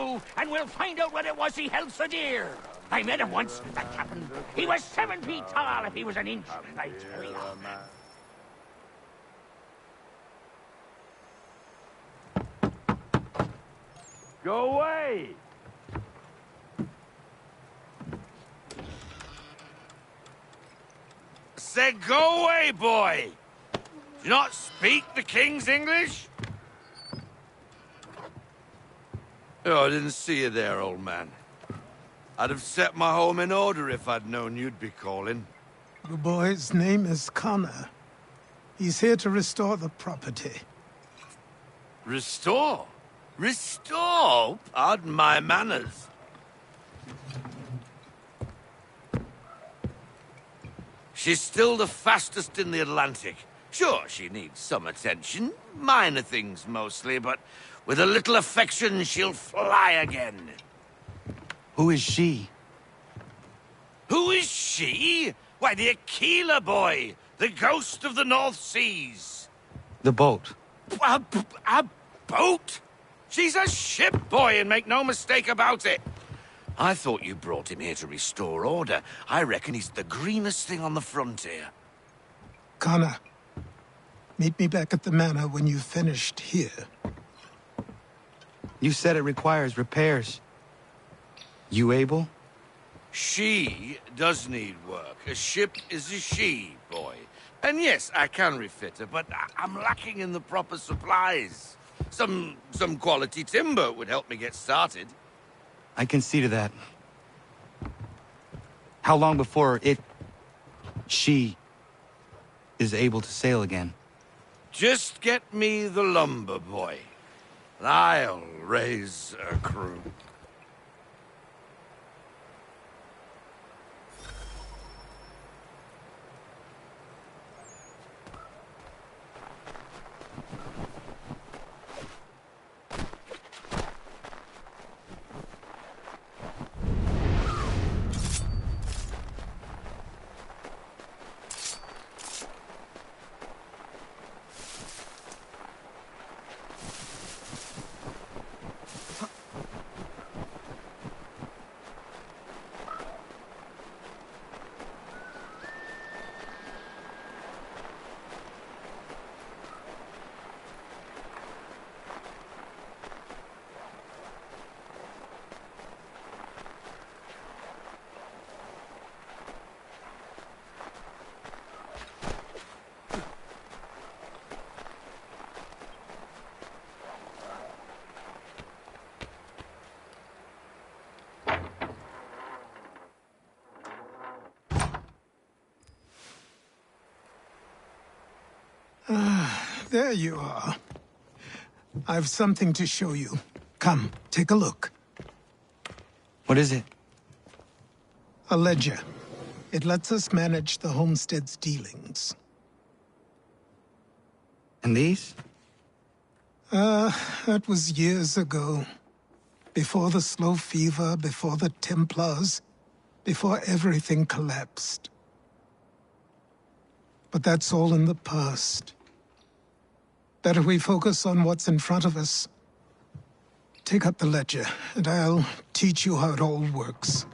through, and we'll find out what it was he held so dear. I met him once, that captain. He was 7 feet tall if he was an inch, I tell you. Go away! Said go away, boy! Do you not speak the King's English? Oh, I didn't see you there, old man. I'd have set my home in order if I'd known you'd be calling. The boy's name is Connor. He's here to restore the property. Restore? Restore? Pardon my manners. She's still the fastest in the Atlantic. Sure, she needs some attention. Minor things mostly, but with a little affection, she'll fly again. Who is she? Who is she? Why, the Aquila boy, the ghost of the North Seas. The boat. A boat? She's a ship, boy, and make no mistake about it. I thought you brought him here to restore order. I reckon he's the greenest thing on the frontier. Connor, meet me back at the manor when you've finished here. You said it requires repairs. You able? She does need work. A ship is a she, boy. And yes, I can refit her, but I'm lacking in the proper supplies. Some quality timber would help me get started. I can see to that. How long before she is able to sail again? Just get me the lumber, boy. And I'll raise a crew. There you are. I've something to show you. Come, take a look. What is it? A ledger. It lets us manage the homestead's dealings. And these? That was years ago. Before the slow fever, before the Templars, before everything collapsed. But that's all in the past. Better we focus on what's in front of us. Take up the ledger, and I'll teach you how it all works.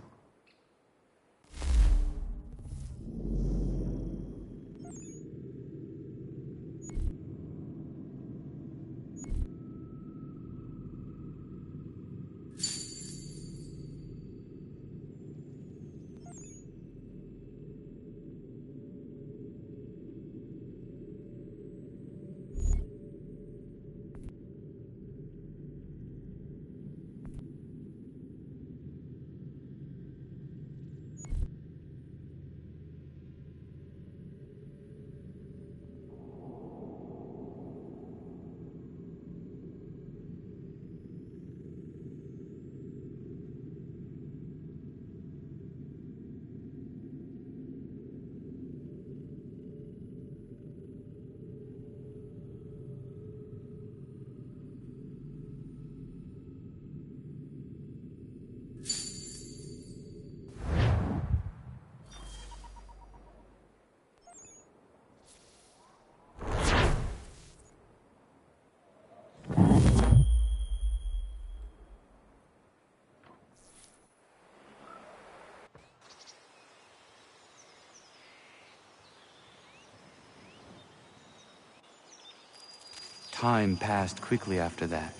Time passed quickly after that.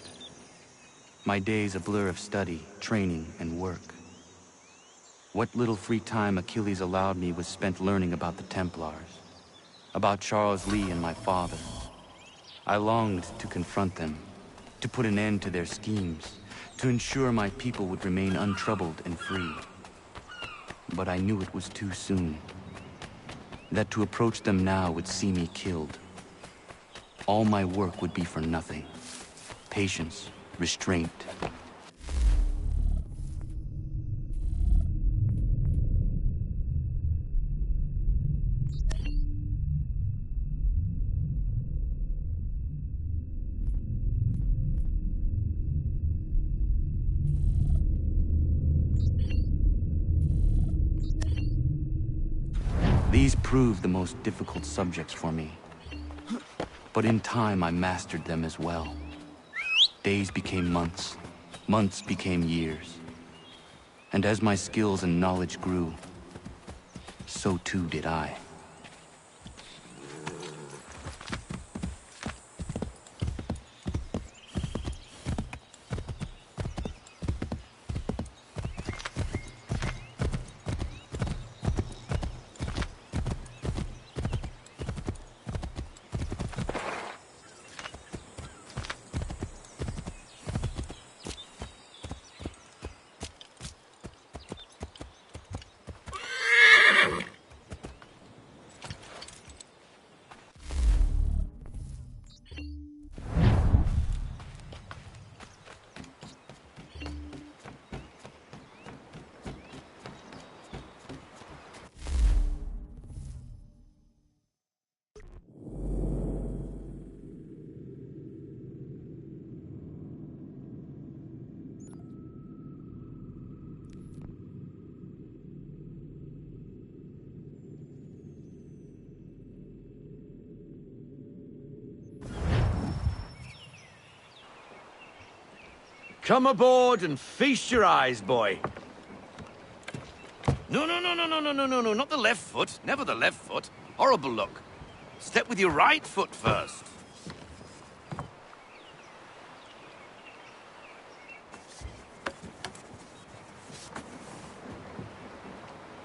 My days a blur of study, training, and work. What little free time Achilles allowed me was spent learning about the Templars, about Charles Lee and my father. I longed to confront them, to put an end to their schemes, to ensure my people would remain untroubled and free. But I knew it was too soon, that to approach them now would see me killed. All my work would be for nothing. Patience, restraint. These proved the most difficult subjects for me. But in time, I mastered them as well. Days became months, months became years. And as my skills and knowledge grew, so too did I. Come aboard and feast your eyes, boy. No, not the left foot. Never the left foot. Horrible look. Step with your right foot first.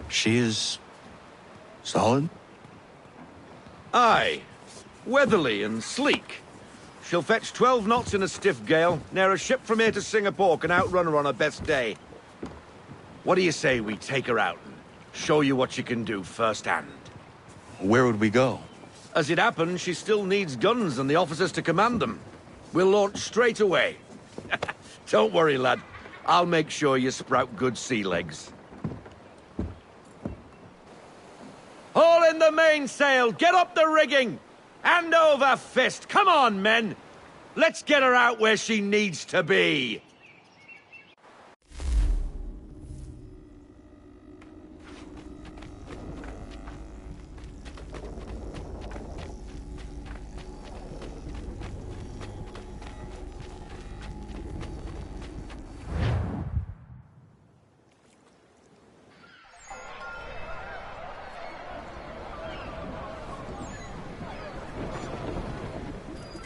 She is solid? Aye. Weatherly and sleek. She'll fetch 12 knots in a stiff gale, near a ship from here to Singapore can outrun her on her best day. What do you say we take her out and show you what she can do firsthand? Where would we go? As it happens, she still needs guns and the officers to command them. We'll launch straight away. Don't worry, lad. I'll make sure you sprout good sea legs. Haul in the mainsail! Get up the rigging! Hand over fist! Come on, men! Let's get her out where she needs to be!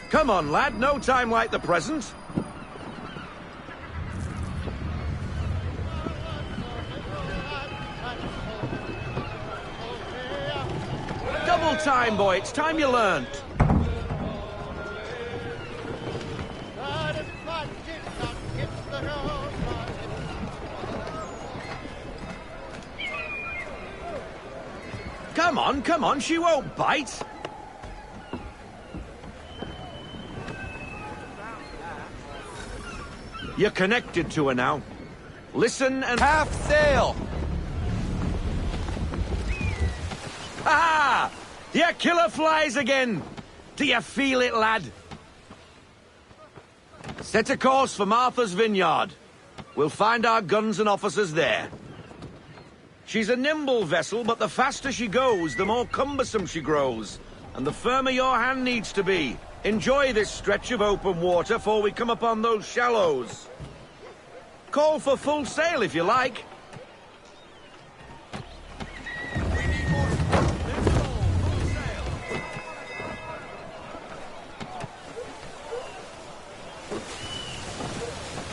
Come on, lad. No time like the present. Double time, boy. It's time you learned. Come on. She won't bite. You're connected to her now. Listen and... Half sail! Ha! Your killer flies again! Do you feel it, lad? Set a course for Martha's Vineyard. We'll find our guns and officers there. She's a nimble vessel, but the faster she goes, the more cumbersome she grows. And the firmer your hand needs to be. Enjoy this stretch of open water before we come upon those shallows. Call for full sail if you like.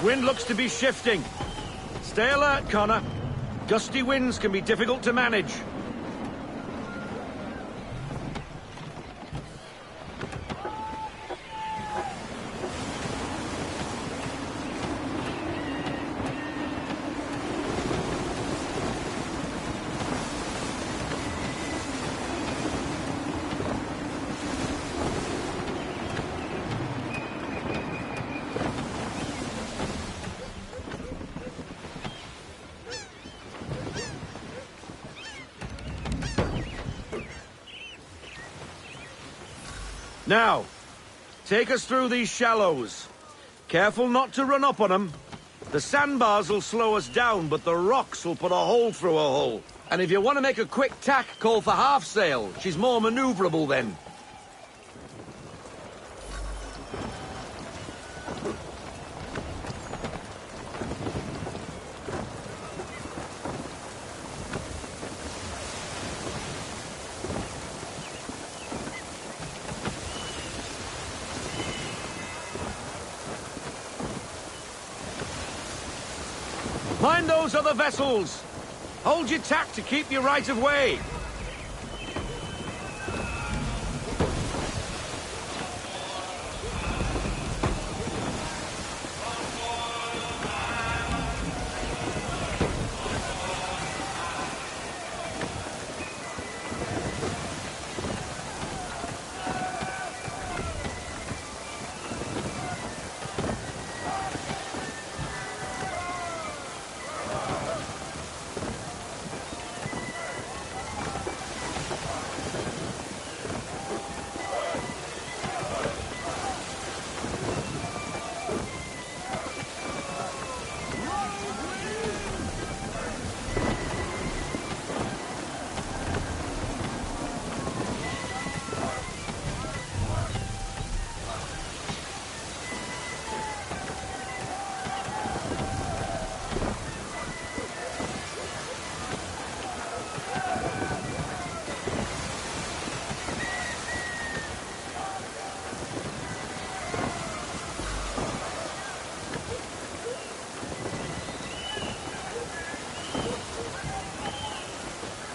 Wind looks to be shifting. Stay alert, Connor. Gusty winds can be difficult to manage. Now, take us through these shallows. Careful not to run up on them. The sandbars will slow us down, but the rocks will put a hole through a hull. And if you want to make a quick tack, call for half sail. She's more maneuverable then. Mind those other vessels! Hold your tack to keep your right of way!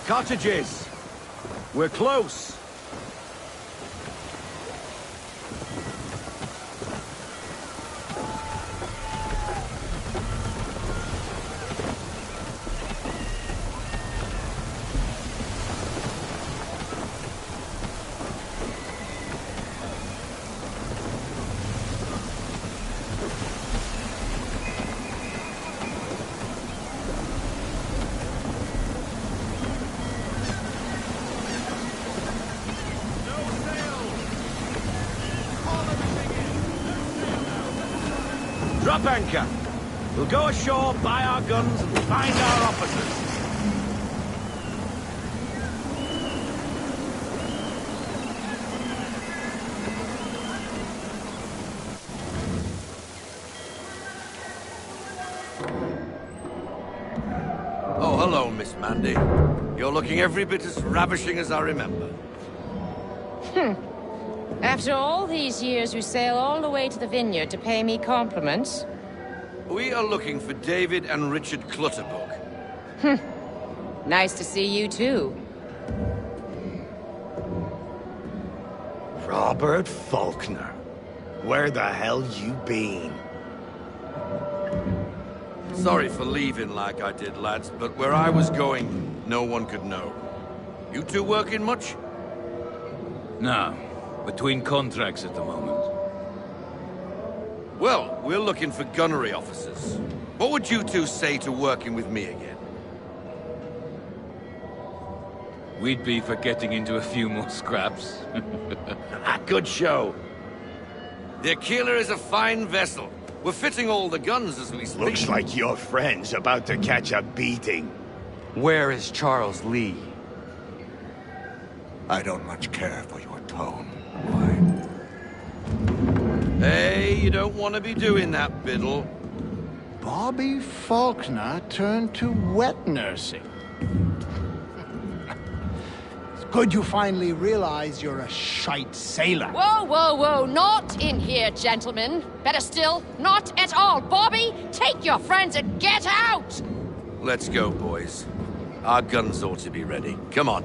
Cottages! We're close! Drop anchor. We'll go ashore, buy our guns, and find our officers. Oh, hello, Miss Mandy. You're looking every bit as ravishing as I remember. After all these years, you sail all the way to the vineyard to pay me compliments? We are looking for David and Richard Clutterbuck. Nice to see you, too. Robert Faulkner. Where the hell you been? Sorry for leaving like I did, lads, but where I was going, no one could know. You two working much? No. Between contracts at the moment. Well, we're looking for gunnery officers. What would you two say to working with me again? We'd be for getting into a few more scraps. Good show. The Aquila is a fine vessel. We're fitting all the guns as we speak. Looks like your friend's about to catch a beating. Where is Charles Lee? I don't much care for your tone. Hey, you don't want to be doing that, Biddle. Bobby Faulkner turned to wet nursing. It's Good you finally realize you're a shite sailor. Whoa, whoa, whoa. Not in here, gentlemen. Better still, not at all. Bobby, take your friends and get out! Let's go, boys. Our guns ought to be ready. Come on.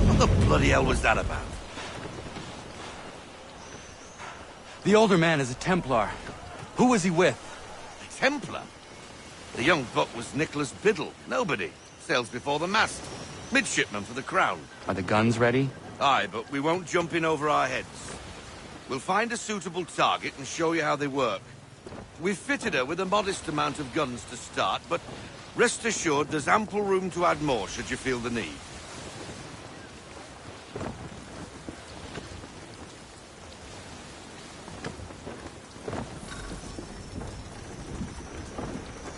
What the bloody hell was that about? The older man is a Templar. Who was he with? A Templar? The young buck was Nicholas Biddle. Nobody. Sails before the mast. Midshipman for the Crown. Are the guns ready? Aye, but we won't jump in over our heads. We'll find a suitable target and show you how they work. We've fitted her with a modest amount of guns to start, but rest assured there's ample room to add more should you feel the need.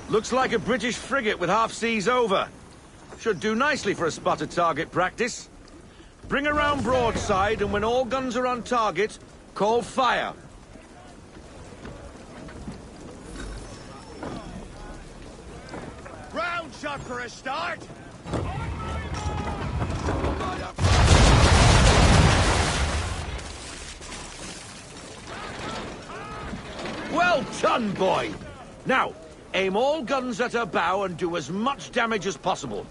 Looks like a British frigate with half seas over. Should do nicely for a spotted target practice. Bring around broadside, and when all guns are on target, call fire. Round shot for a start. Well done, boy! Now, aim all guns at her bow and do as much damage as possible.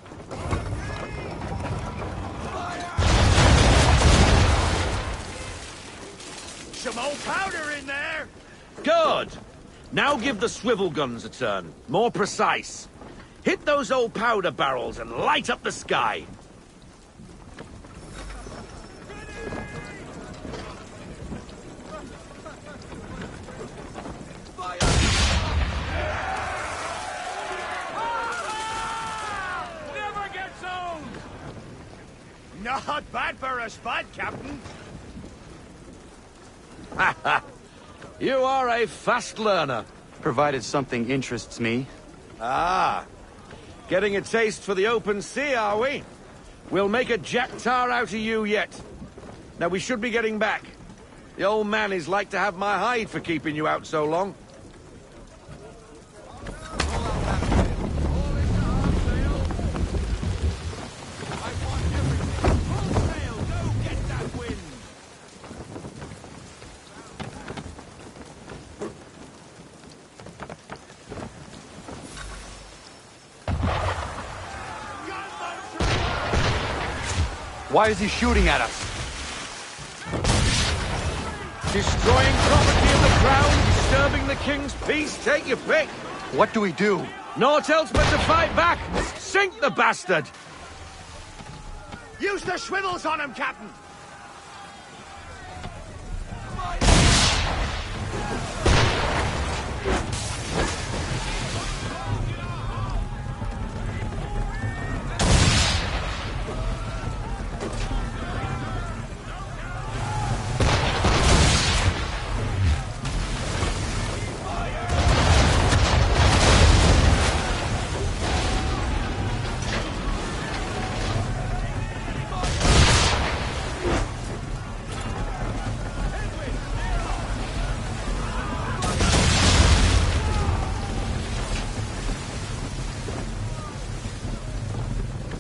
Some old powder in there. Good! Now give the swivel guns a turn. More precise. Hit those old powder barrels and light up the sky. Never gets old. Not bad for a spud, Captain. You are a fast learner. Provided something interests me. Ah. Getting a taste for the open sea, are we? We'll make a jack tar out of you yet. Now, we should be getting back. The old man is like to have my hide for keeping you out so long. Why is he shooting at us? Destroying property of the crown, disturbing the king's peace, take your pick. What do we do? Naught else but to fight back. Sink the bastard. Use the swivels on him, Captain.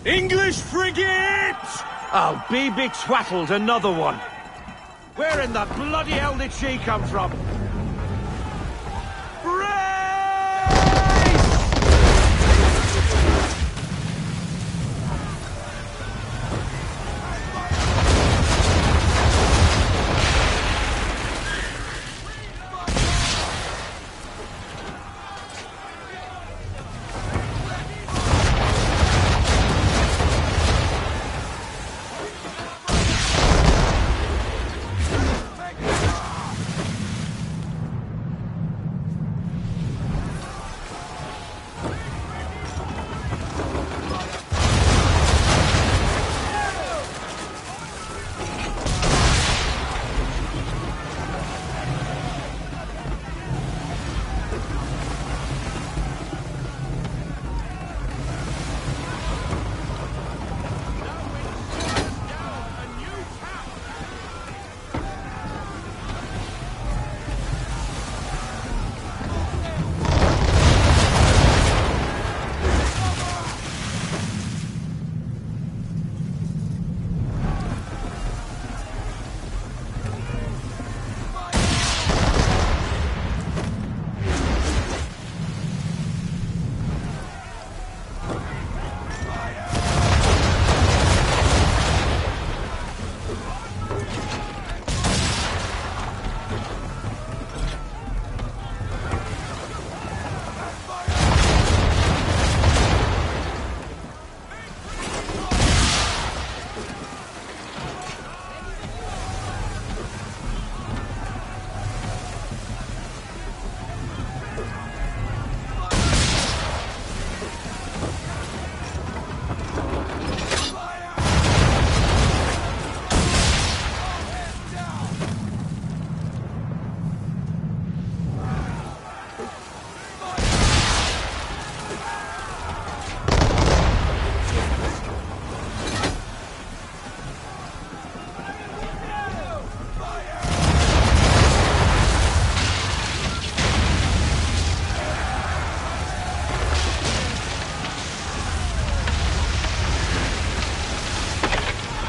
English frigate! I'll be betwattled, another one. Where in the bloody hell did she come from?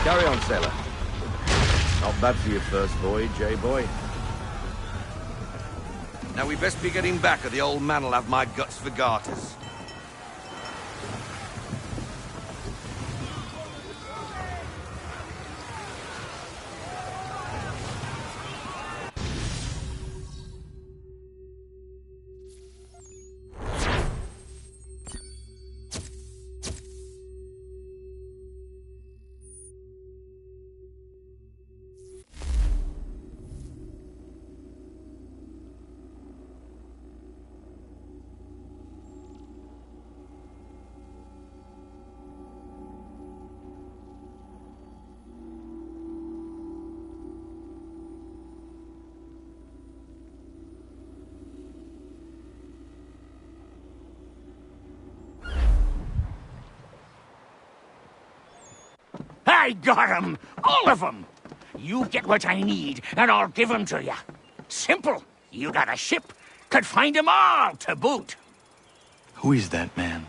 Carry on, sailor. Not bad for your first voyage, eh, boy? Now we best be getting back, or the old man'll have my guts for garters. I got 'em! All of 'em! You get what I need, and I'll give 'em to you. Simple. You got a ship. Could find 'em all to boot. Who is that man?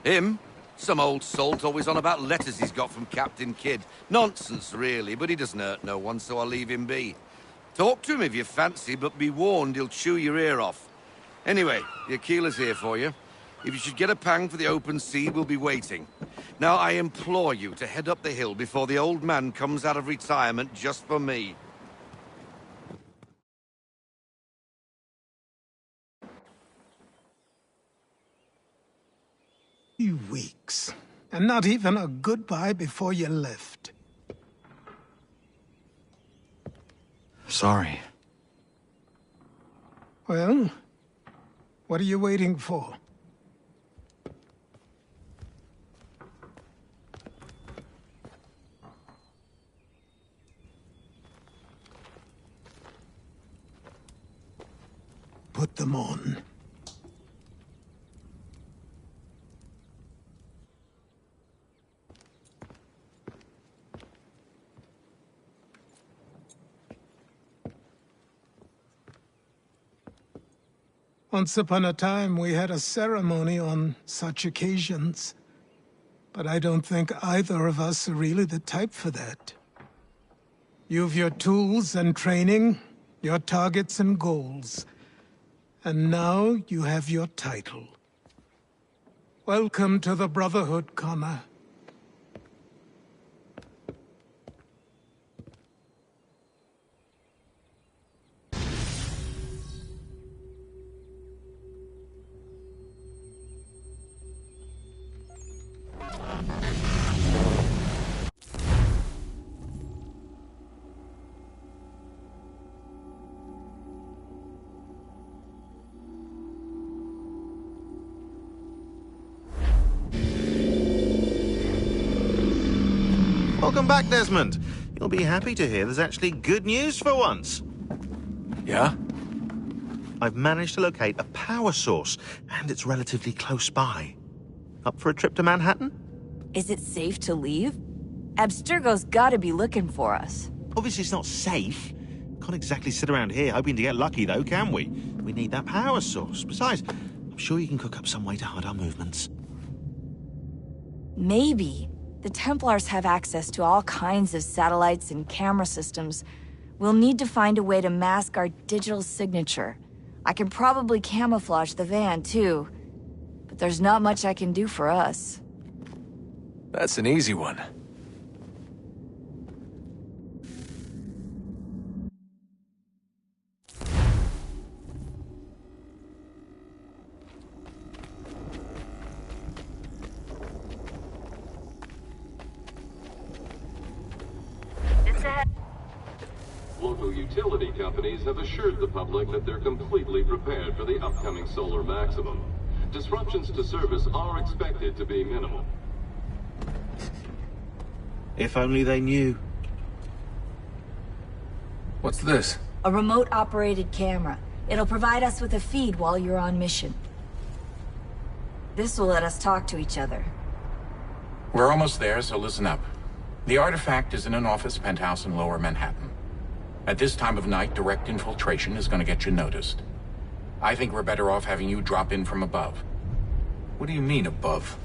Him? Some old salt always on about letters he's got from Captain Kidd. Nonsense, really, but he doesn't hurt no one, so I'll leave him be. Talk to him if you fancy, but be warned he'll chew your ear off. Anyway, the Aquila's here for you. If you should get a pang for the open sea, we'll be waiting. Now, I implore you to head up the hill before the old man comes out of retirement just for me. You weeks. And not even a goodbye before you left. Sorry. Well, what are you waiting for? Put them on. Once upon a time, we had a ceremony on such occasions. But I don't think either of us are really the type for that. You've your tools and training, your targets and goals. And now you have your title. Welcome to the Brotherhood, Connor. Welcome back, Desmond. You'll be happy to hear there's actually good news for once. Yeah? I've managed to locate a power source, and it's relatively close by. Up for a trip to Manhattan? Is it safe to leave? Abstergo's gotta be looking for us. Obviously it's not safe. Can't exactly sit around here hoping to get lucky, though, can we? We need that power source. Besides, I'm sure you can cook up some way to hide our movements. Maybe. The Templars have access to all kinds of satellites and camera systems. We'll need to find a way to mask our digital signature. I can probably camouflage the van, too. But there's not much I can do for us. That's an easy one. Local utility companies have assured the public that they're completely prepared for the upcoming solar maximum. Disruptions to service are expected to be minimal. If only they knew. What's this? A remote-operated camera. It'll provide us with a feed while you're on mission. This will let us talk to each other. We're almost there, so listen up. The artifact is in an office penthouse in Lower Manhattan. At this time of night, direct infiltration is going to get you noticed. I think we're better off having you drop in from above. What do you mean, above?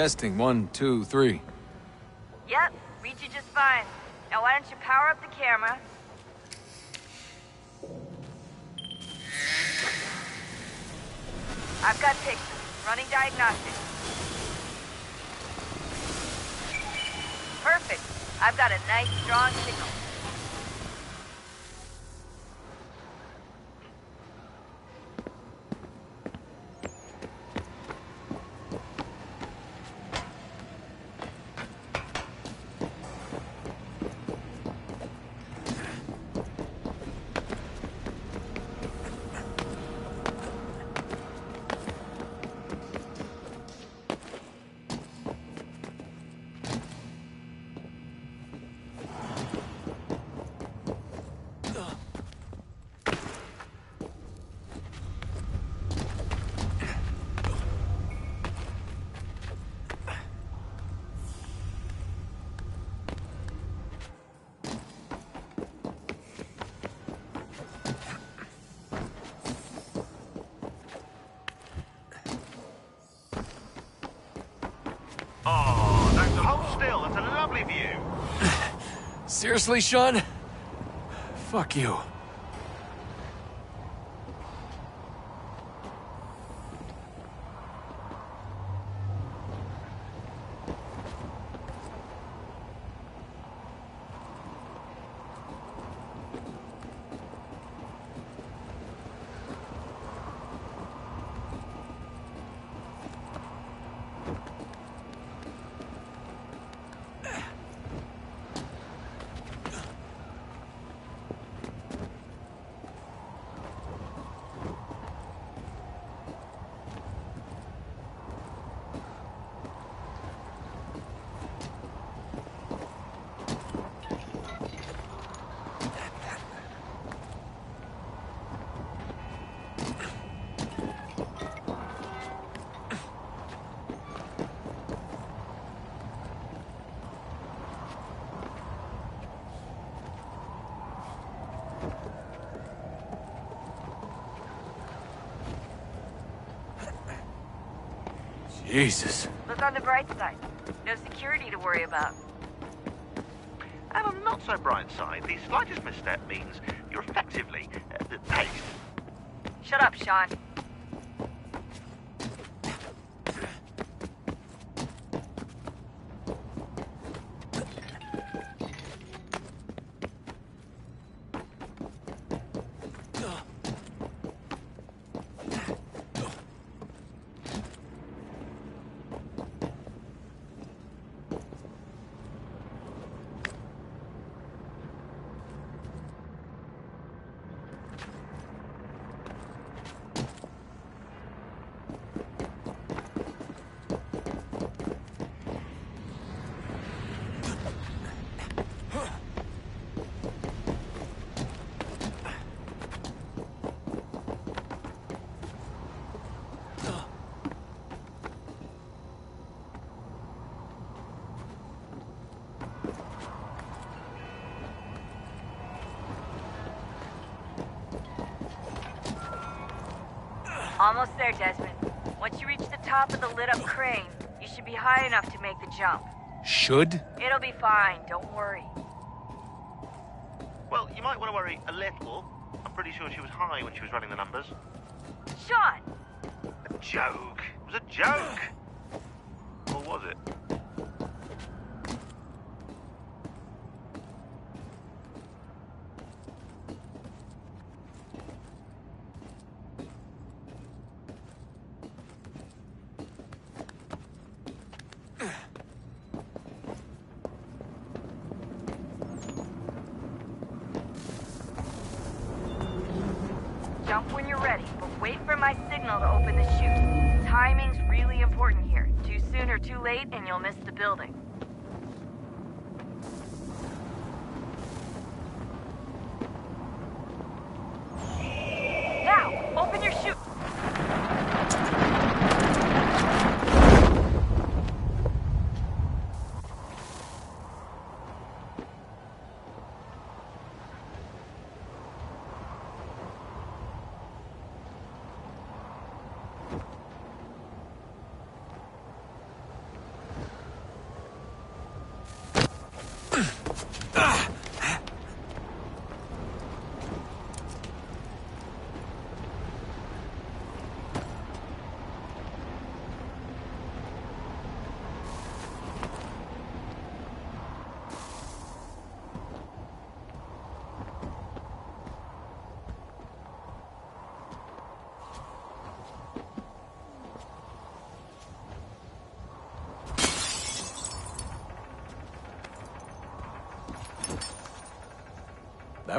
Testing, 1, 2, 3. Yep, read you just fine. Now why don't you power up the camera? I've got pictures. Running diagnostics. Perfect. I've got a nice, strong signal. Oh, that's hold still. That's a lovely view. Seriously, Sean? Fuck you. Jesus. Look on the bright side. No security to worry about. And on the not so bright side, the slightest misstep means you're effectively paced. Shut up, Sean. Almost there, Desmond. Once you reach the top of the lit-up crane, you should be high enough to make the jump. Should? It'll be fine, don't worry. Well, you might want to worry a little. I'm pretty sure she was high when she was running the numbers. Sean! A joke. It was a joke. Or was it? Jump when you're ready, but wait for my signal to open the chute. Timing's really important here. Too soon or too late, and you'll miss the building. Now, open your chute!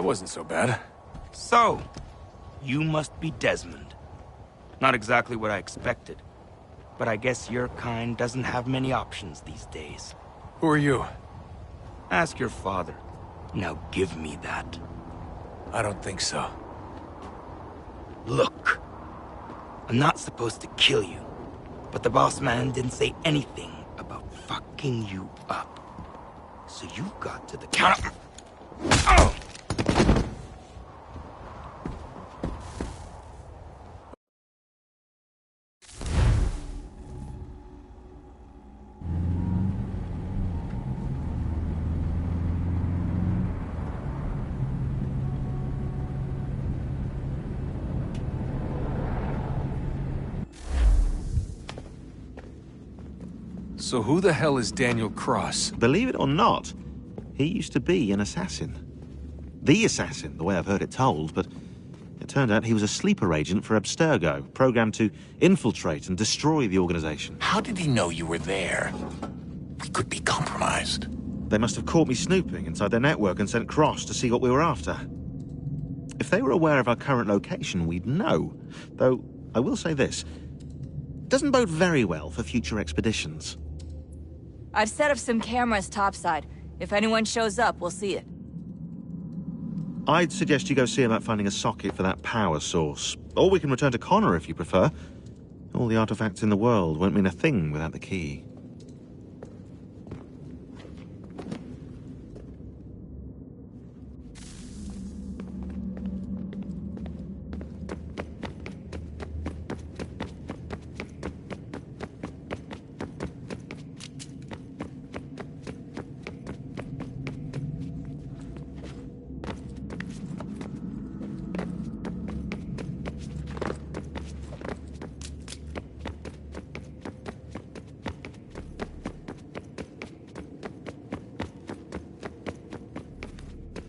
That wasn't so bad. So, you must be Desmond. Not exactly what I expected. But I guess your kind doesn't have many options these days. Who are you? Ask your father. Now give me that. I don't think so. Look. I'm not supposed to kill you. But the boss man didn't say anything about fucking you up. So you got to the counter. Oh! So who the hell is Daniel Cross? Believe it or not, he used to be an assassin. The assassin, the way I've heard it told, but it turned out he was a sleeper agent for Abstergo, programmed to infiltrate and destroy the organization. How did he know you were there? We could be compromised. They must have caught me snooping inside their network and sent Cross to see what we were after. If they were aware of our current location, we'd know. Though, I will say this. Doesn't bode very well for future expeditions. I've set up some cameras topside. If anyone shows up, we'll see it. I'd suggest you go see about finding a socket for that power source. Or we can return to Connor if you prefer. All the artifacts in the world won't mean a thing without the key.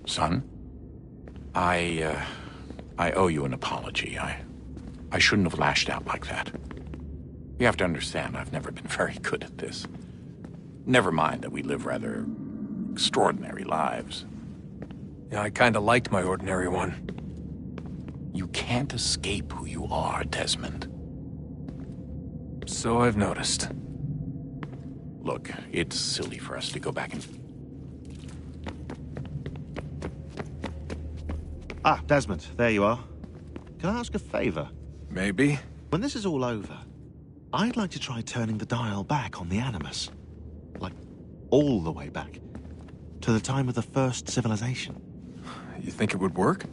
Son, I owe you an apology. I shouldn't have lashed out like that. You have to understand, I've never been very good at this. Never mind that we live rather extraordinary lives. Yeah, I kinda liked my ordinary one. You can't escape who you are, Desmond. So I've noticed. Look, it's silly for us to go back and... Ah, Desmond, there you are. Can I ask a favor? Maybe. When this is all over, I'd like to try turning the dial back on the Animus. Like, all the way back. To the time of the first civilization. You think it would work?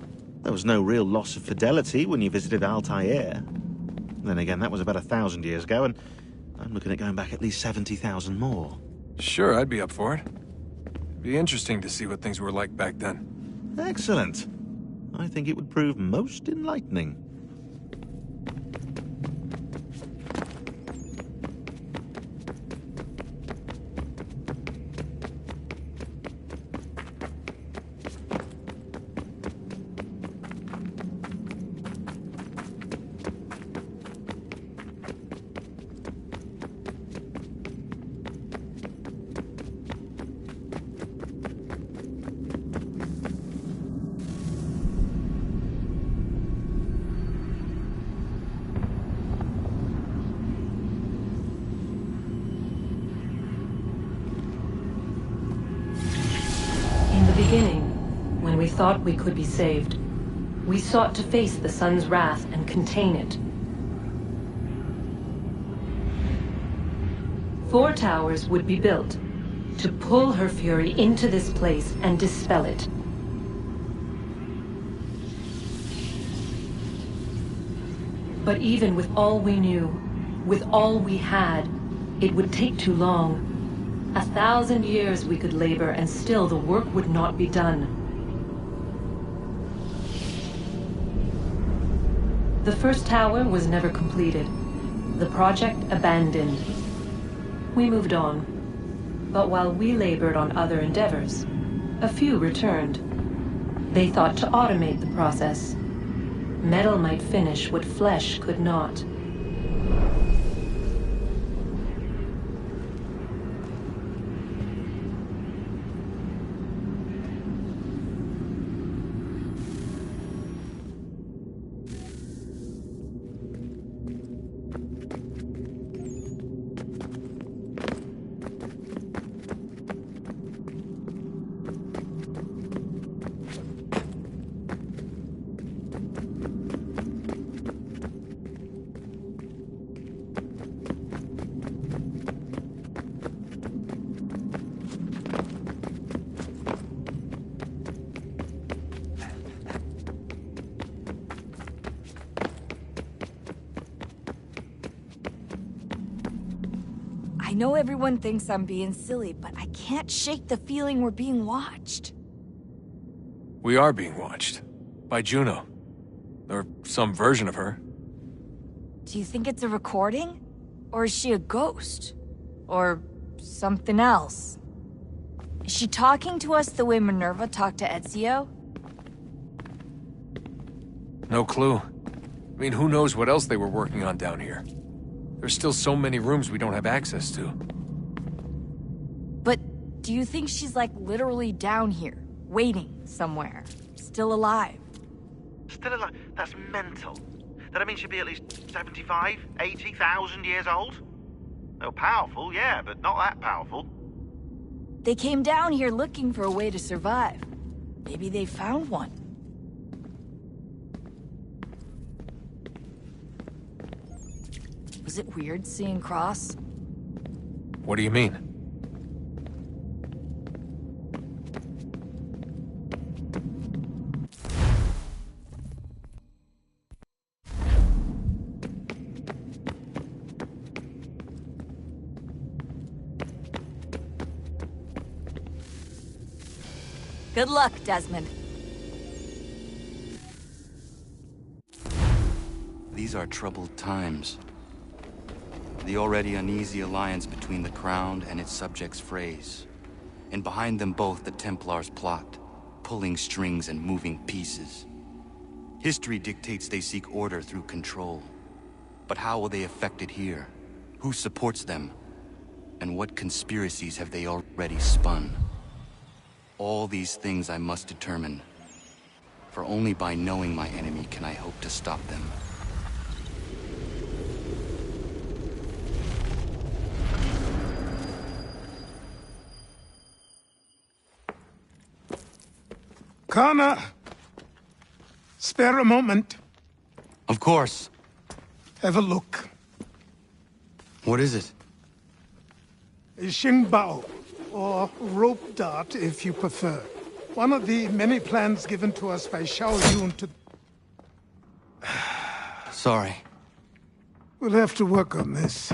There was no real loss of fidelity when you visited Altair. Then again, that was about 1,000 years ago, and I'm looking at going back at least 70,000 more. Sure, I'd be up for it. Be interesting to see what things were like back then. Excellent. I think it would prove most enlightening. When we thought we could be saved, we sought to face the sun's wrath and contain it. 4 towers would be built to pull her fury into this place and dispel it. But even with all we knew, with all we had, it would take too long. 1,000 years we could labor, and still the work would not be done. The first tower was never completed. The project abandoned. We moved on. But while we labored on other endeavors, a few returned. They thought to automate the process. Metal might finish what flesh could not. know everyone thinks I'm being silly, but I can't shake the feeling we're being watched. We are being watched. By Juno. Or some version of her. Do you think it's a recording? Or is she a ghost? Or something else? Is she talking to us the way Minerva talked to Ezio? No clue. I mean, who knows what else they were working on down here? There's still so many rooms we don't have access to. But do you think she's like literally down here, waiting somewhere, still alive? Still alive? That's mental. That means she'd be at least 75, 80,000 years old? Oh, powerful, yeah, but not that powerful. They came down here looking for a way to survive. Maybe they found one. Was it weird seeing Cross? What do you mean? Good luck, Desmond. These are troubled times. The already uneasy alliance between the Crown and its subjects frays. And behind them both the Templars plot, pulling strings and moving pieces. History dictates they seek order through control. But how will they affect it here? Who supports them? And what conspiracies have they already spun? All these things I must determine. For only by knowing my enemy can I hope to stop them. Connor! Spare a moment. Of course. Have a look. What is it? A Xingbao, or rope dart if you prefer. One of the many plans given to us by Xiao Yun to... Sorry. We'll have to work on this.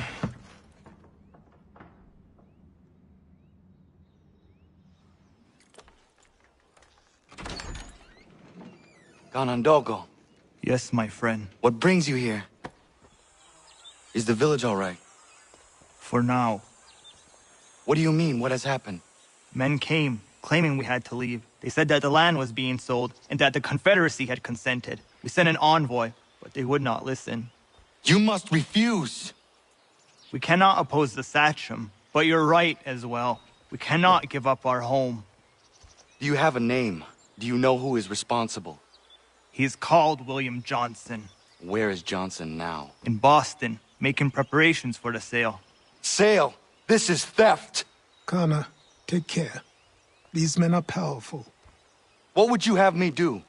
Ganondogo. Yes, my friend. What brings you here? Is the village all right? For now. What do you mean? What has happened? Men came, claiming we had to leave. They said that the land was being sold, and that the Confederacy had consented. We sent an envoy, but they would not listen. You must refuse! We cannot oppose the Sachem, but you're right as well. We cannot give up our home. Do you have a name? Do you know who is responsible? He is called William Johnson. Where is Johnson now? In Boston, making preparations for the sale. Sale? This is theft! Connor, take care. These men are powerful. What would you have me do?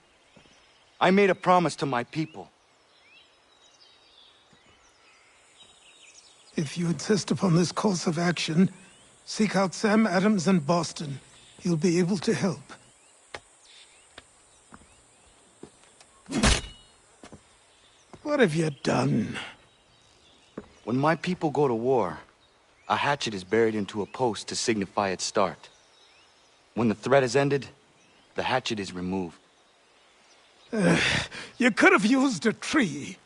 I made a promise to my people. If you insist upon this course of action, seek out Sam Adams in Boston. He'll be able to help. What have you done? When my people go to war, a hatchet is buried into a post to signify its start. When the threat is ended, the hatchet is removed. You could have used a tree.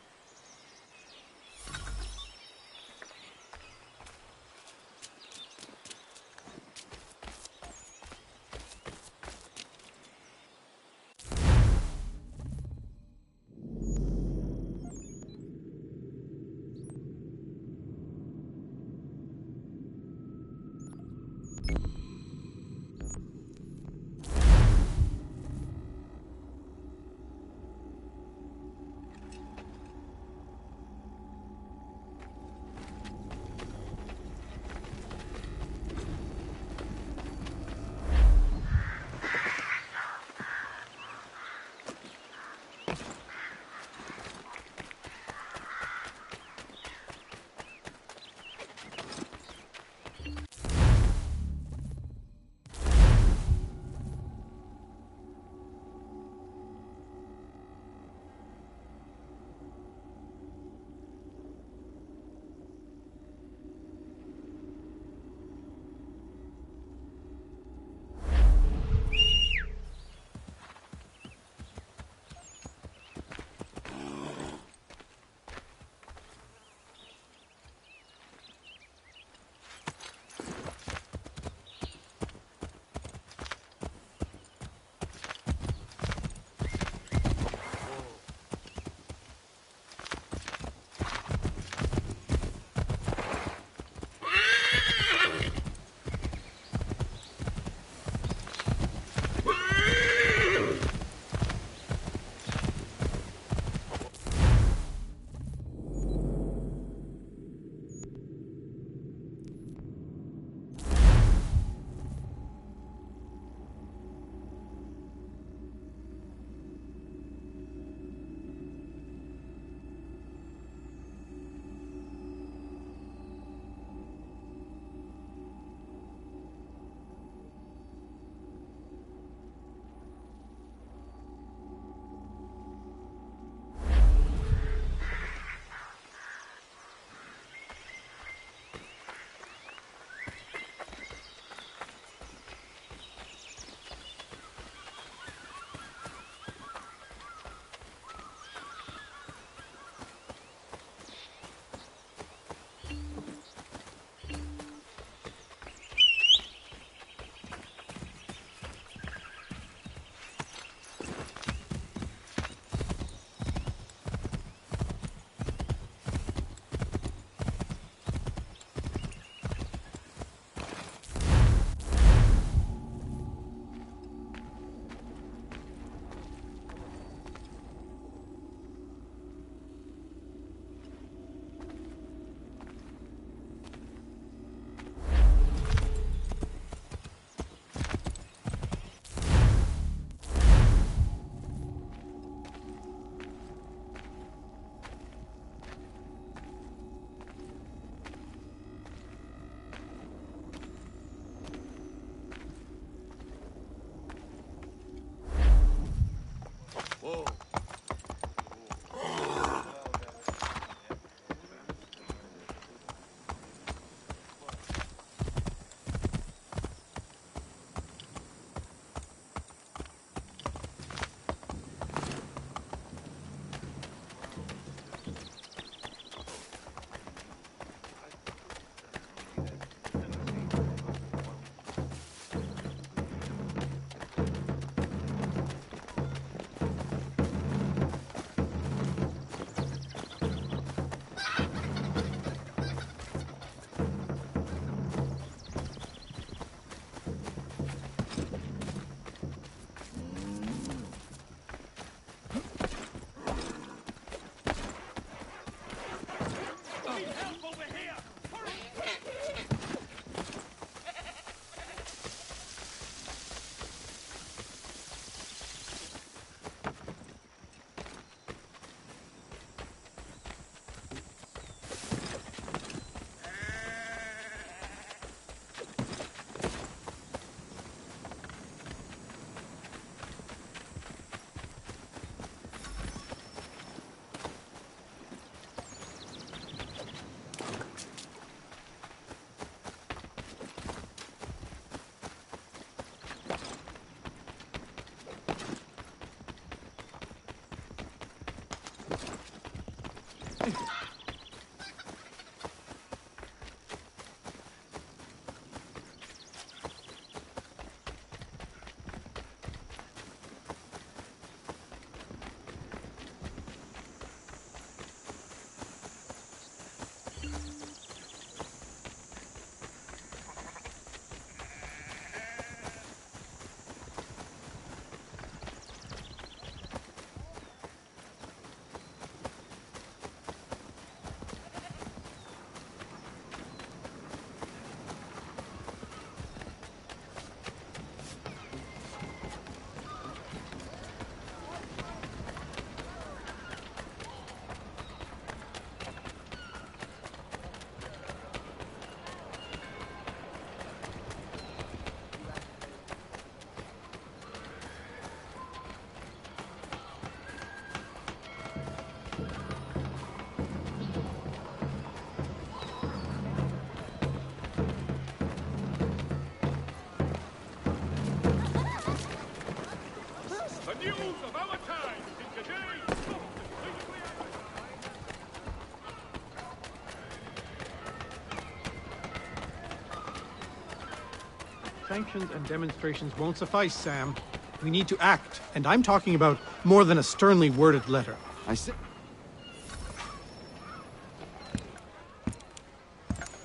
Sanctions and demonstrations won't suffice, Sam. We need to act, and I'm talking about more than a sternly worded letter. I see.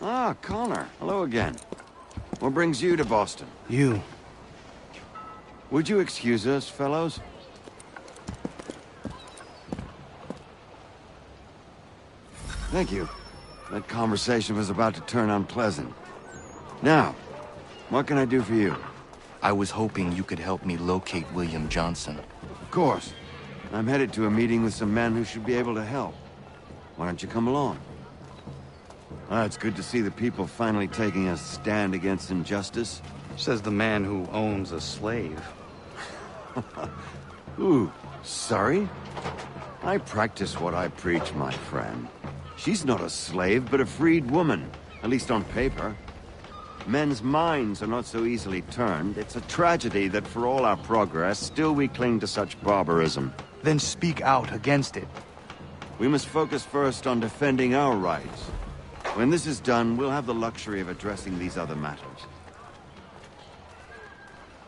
Ah, Connor. Hello again. What brings you to Boston? You. Would you excuse us, fellows? Thank you. That conversation was about to turn unpleasant. Now, what can I do for you? I was hoping you could help me locate William Johnson. Of course. I'm headed to a meeting with some men who should be able to help. Why don't you come along? It's good to see the people finally taking a stand against injustice. Says the man who owns a slave. Ooh, sorry? I practice what I preach, my friend. She's not a slave, but a freed woman. At least on paper. Men's minds are not so easily turned. It's a tragedy that for all our progress, still we cling to such barbarism. Then speak out against it. We must focus first on defending our rights. When this is done, we'll have the luxury of addressing these other matters.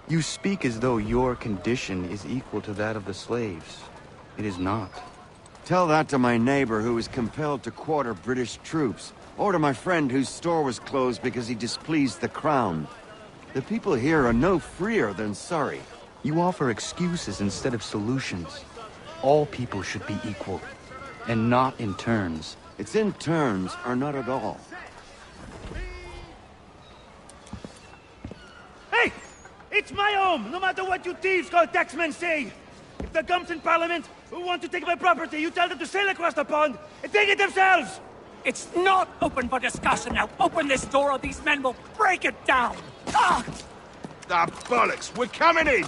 You speak as though your condition is equal to that of the slaves. It is not. Tell that to my neighbor who was compelled to quarter British troops. Or to my friend whose store was closed because he displeased the crown. The people here are no freer than Surrey. You offer excuses instead of solutions. All people should be equal, and not in turns. It's in turns, or not at all. Hey! It's my home, no matter what you thieves called taxmen say! If the gums in Parliament who want to take my property, you tell them to sail across the pond and take it themselves! It's not open for discussion now. Open this door or these men will break it down. Ah! Bollocks! We're coming in!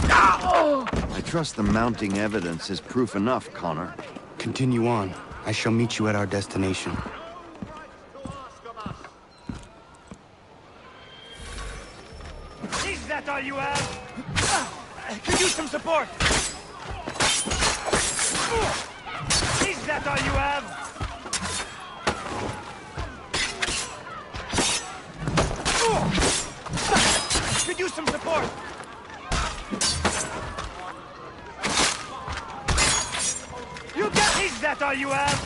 I trust the mounting evidence is proof enough, Connor. Continue on. I shall meet you at our destination. Is that all you have? Could use some support. Is that all you have? Could use some support. You get. Is that all you have?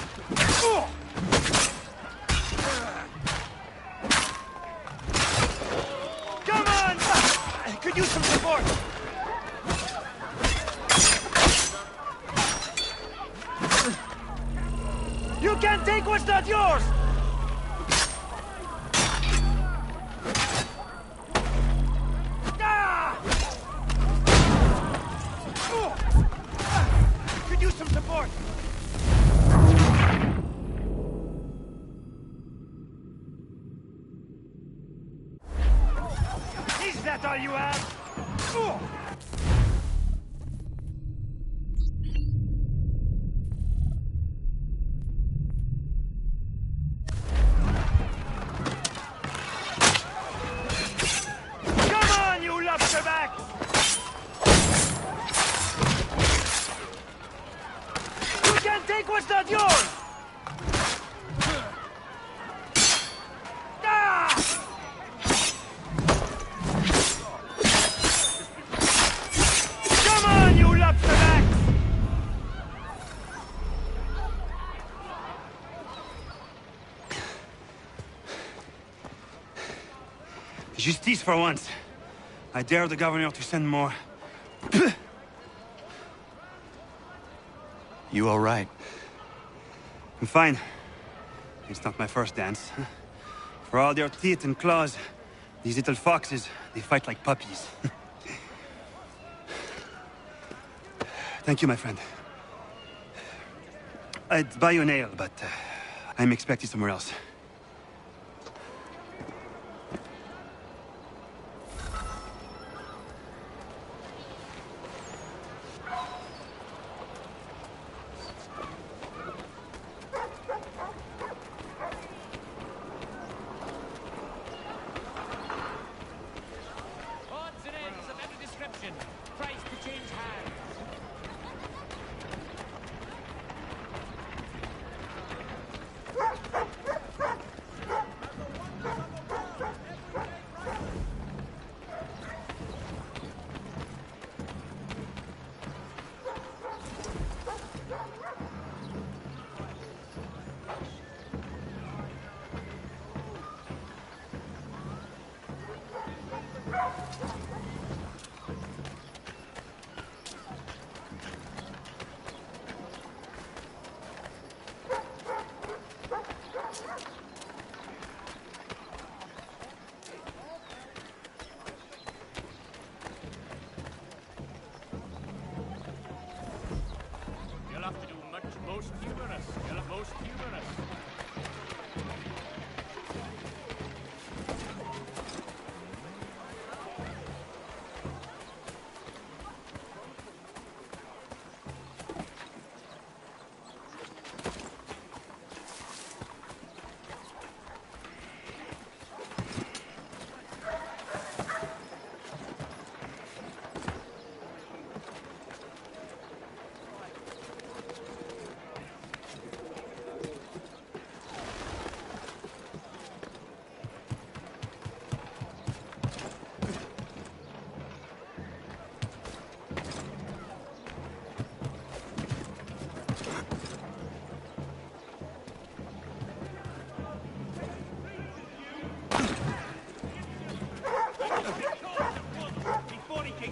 Come on! Could use some support. You can't take what's not yours! Could use some support. Is that all you have? Come on, you lobster back! take what's not yours! Ah! Come on, you lobsterbacks! Justice for once. I dare the governor to send more. You all right? I'm fine. It's not my first dance. For all their teeth and claws, these little foxes, they fight like puppies. Thank you, my friend. I'd buy you an ale, but I'm expecting somewhere else.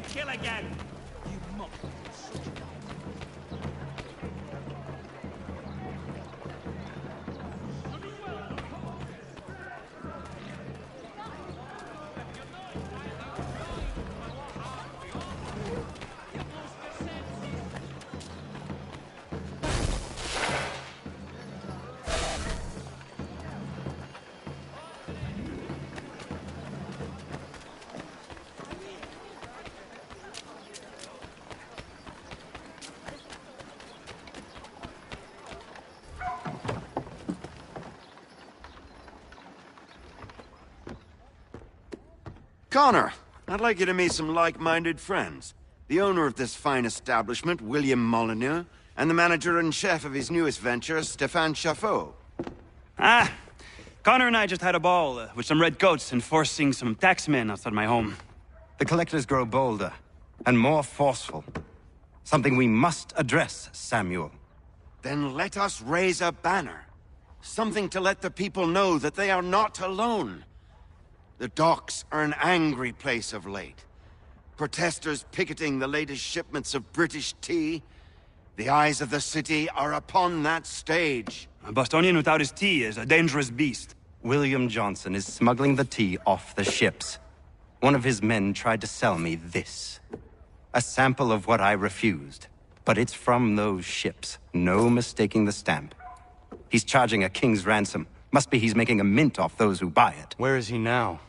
Kill again! Connor, I'd like you to meet some like-minded friends. The owner of this fine establishment, William Molyneux, and the manager and chef of his newest venture, Stéphane Chaffeau. Ah, Connor and I just had a ball with some redcoats enforcing some taxmen outside my home. The collectors grow bolder and more forceful. Something we must address, Samuel. Then let us raise a banner. Something to let the people know that they are not alone. The docks are an angry place of late. Protesters picketing the latest shipments of British tea. The eyes of the city are upon that stage. A Bostonian without his tea is a dangerous beast. William Johnson is smuggling the tea off the ships. One of his men tried to sell me this. A sample of what I refused. But it's from those ships. No mistaking the stamp. He's charging a king's ransom. Must be he's making a mint off those who buy it. Where is he now?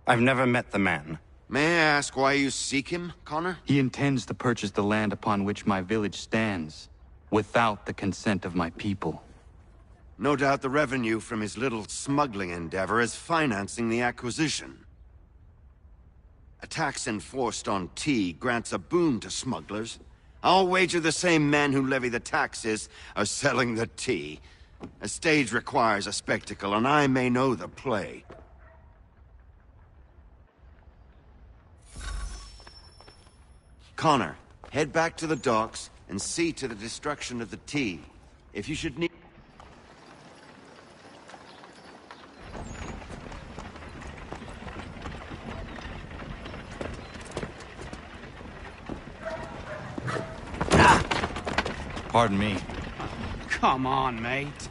I've never met the man. May I ask why you seek him, Connor? He intends to purchase the land upon which my village stands, without the consent of my people. No doubt the revenue from his little smuggling endeavor is financing the acquisition. A tax enforced on tea grants a boon to smugglers, I'll wager the same men who levy the taxes are selling the tea. A stage requires a spectacle, and I may know the play. Connor, head back to the docks and see to the destruction of the tea. If you should need... Pardon me. Come on, mate.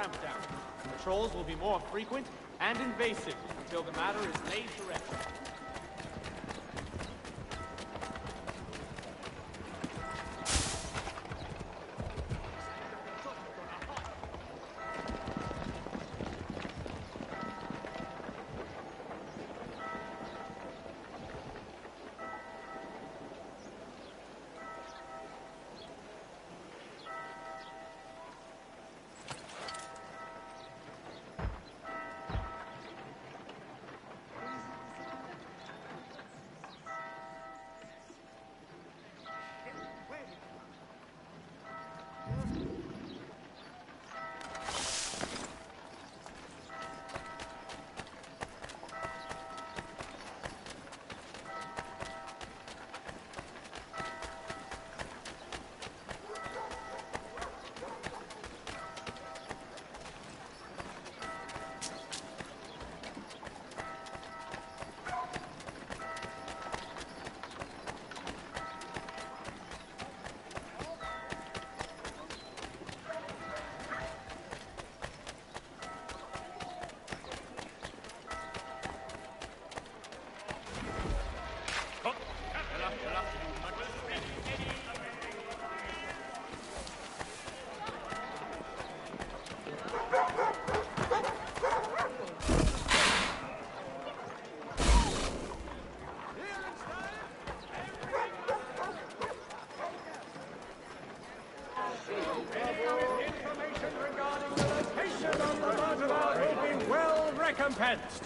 clampdown. Patrols will be more frequent and invasive until the matter is laid to rest. Recompensed.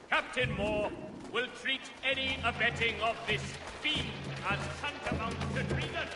Captain Moore will treat any abetting of this fiend as tantamount to treason.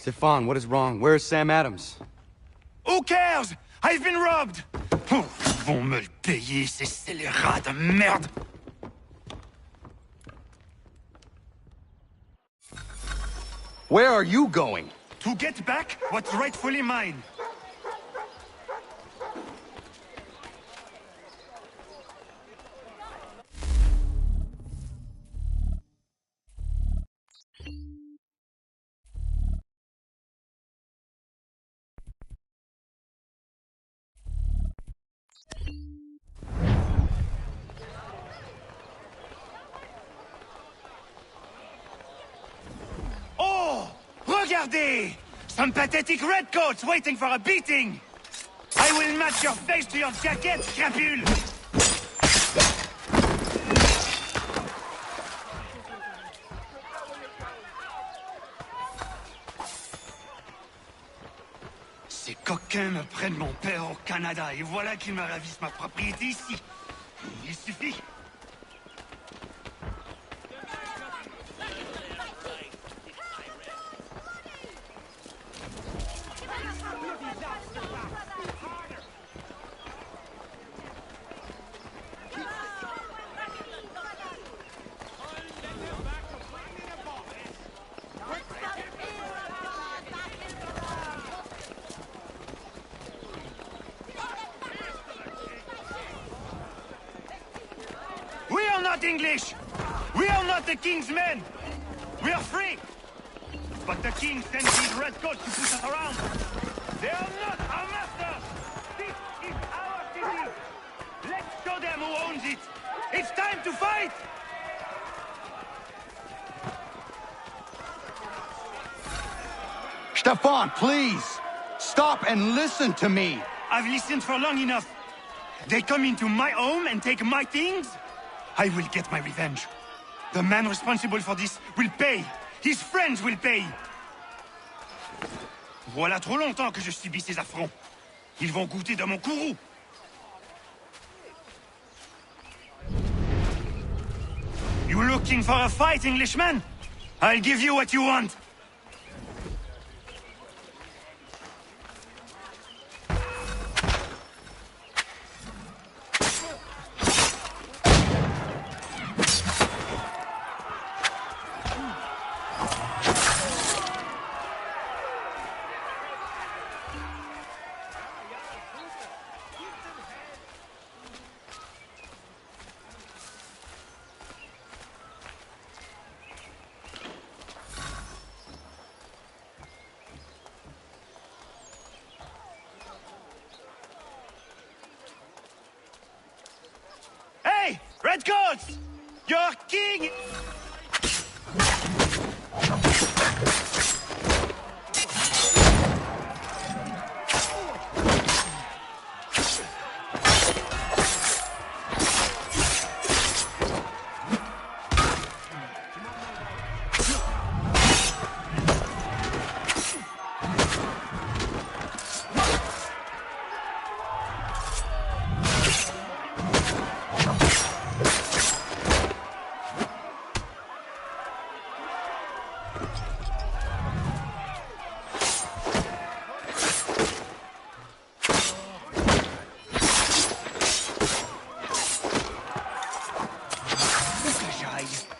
Stefan, what is wrong? Where is Sam Adams? Who cares? I've been robbed! Oh, ils vont me le payer, ces scélérats de merde! Where are you going? To get back what's rightfully mine. Regardez! Some pathetic redcoats waiting for a beating! I will match your face to your jacket, crapule! me prenne mon père au Canada, et voilà qu'il me ravisse ma propriété ici. Il suffit. We are not English! We are not the king's men! We are free! But the king sends these redcoats to push us around! They are not our masters! This is our city! Let's show them who owns it! It's time to fight! Stefan, please! Stop and listen to me! I've listened for long enough. They come into my home and take my things? I will get my revenge. The man responsible for this will pay. His friends will pay. Voilà trop longtemps que je subis ces affronts. Ils vont goûter de mon courroux. You looking for a fight, Englishman? I'll give you what you want. Hey, Redcoats! Your king!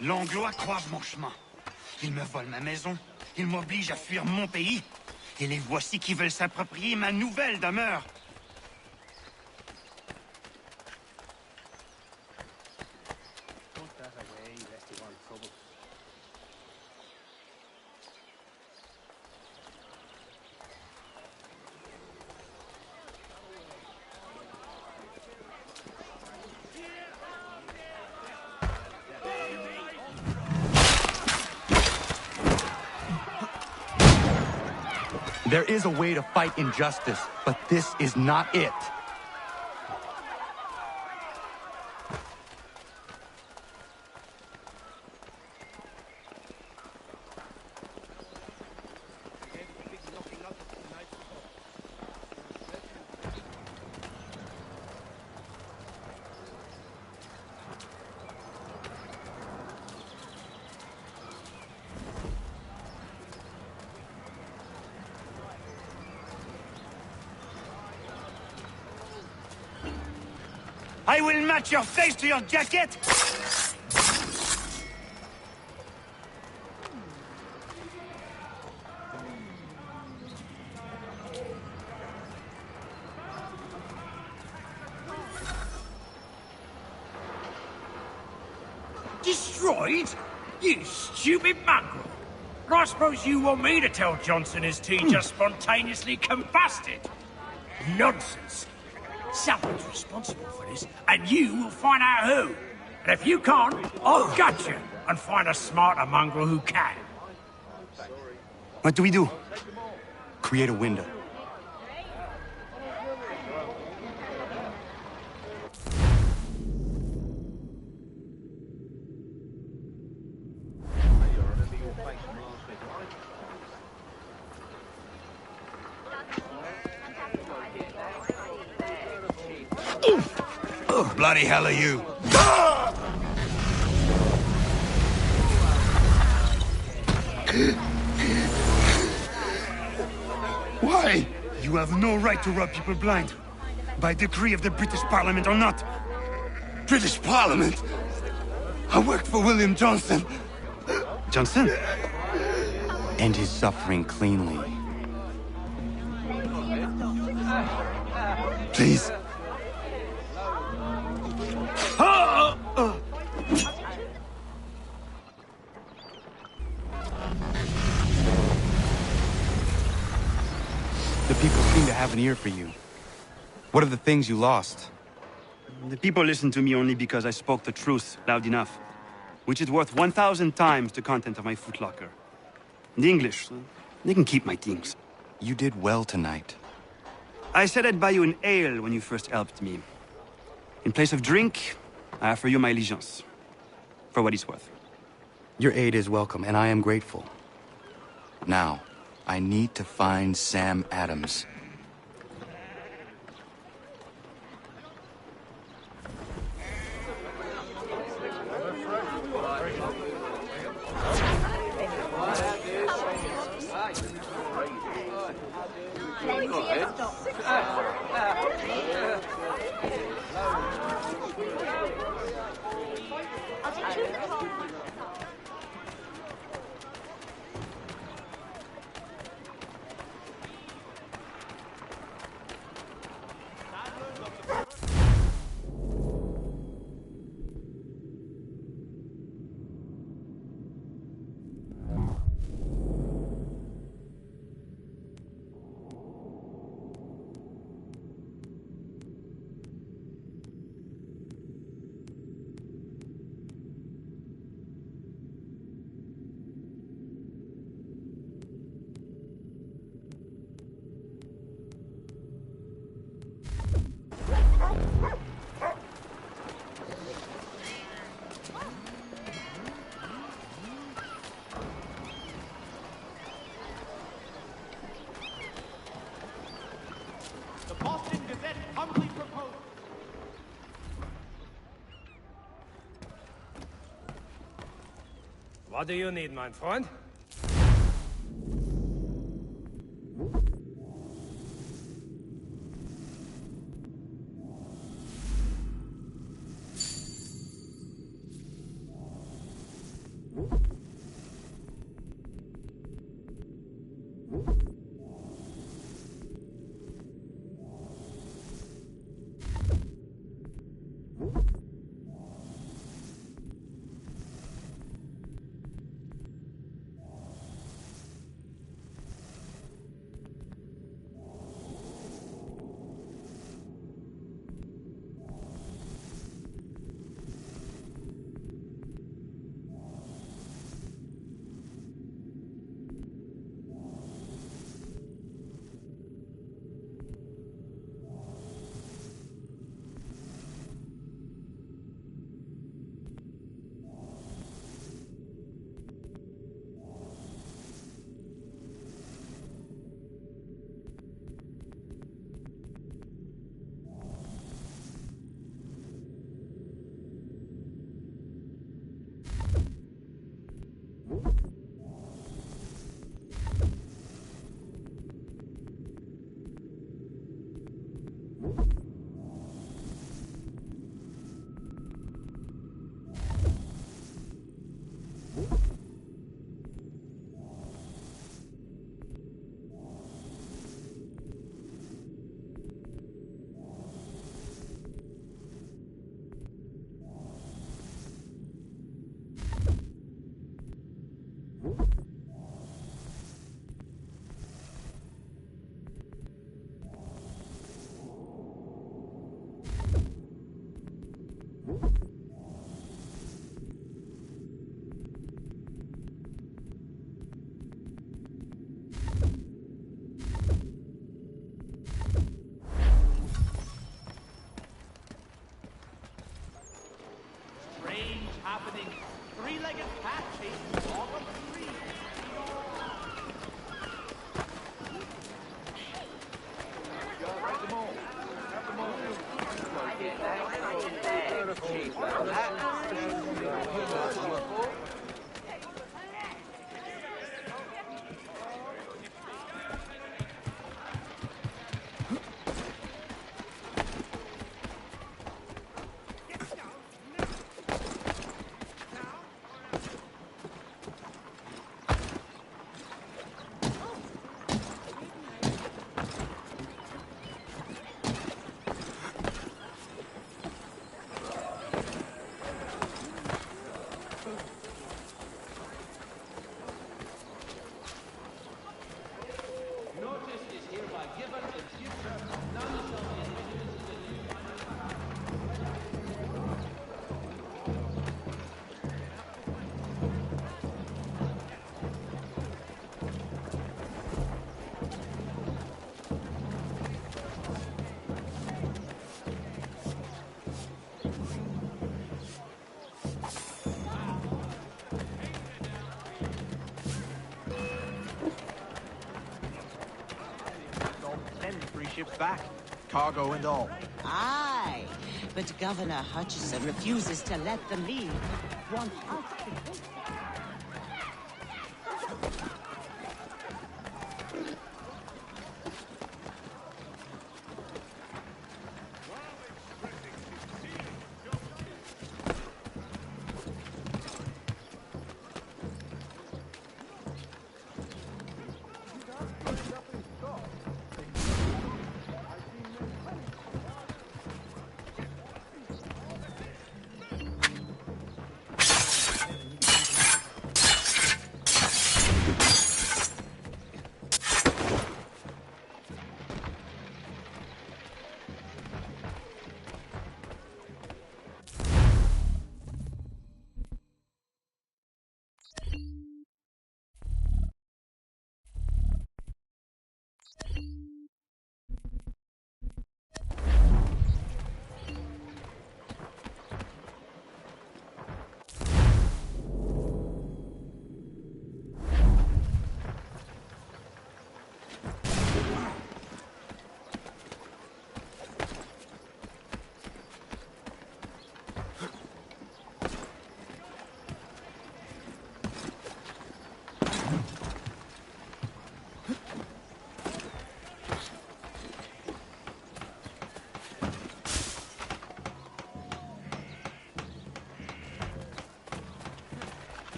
L'Anglois croise mon chemin. Ils me volent ma maison. Ils m'obligent à fuir mon pays. Et les voici qui veulent s'approprier ma nouvelle demeure. There is a way to fight injustice, but this is not it. I will match your face to your jacket! Destroyed? You stupid mongrel! I suppose you want me to tell Johnson his tea just spontaneously combusted? Nonsense! Someone's responsible for this, and you will find out who. And if you can't, I'll gut you and find a smarter mongrel who can. What do we do? Create a window. bloody hell are you? Why? You have no right to rob people blind. By decree of the British Parliament or not. British Parliament? I worked for William Johnson. Johnson? End his suffering cleanly. Please. The people seem to have an ear for you. What are the things you lost? The people listen to me only because I spoke the truth loud enough, which is worth 1,000 times the content of my footlocker. The English, they can keep my things. You did well tonight. I said I'd buy you an ale when you first helped me. In place of drink, I offer you my allegiance. For what it's worth. Your aid is welcome, and I am grateful. Now, I need to find Sam Adams. What do you need, my friend? Happening. Three-legged cat chasing all of the trees. Ships back, cargo and all. Aye, but Governor Hutchison refuses to let them leave. Wants us to...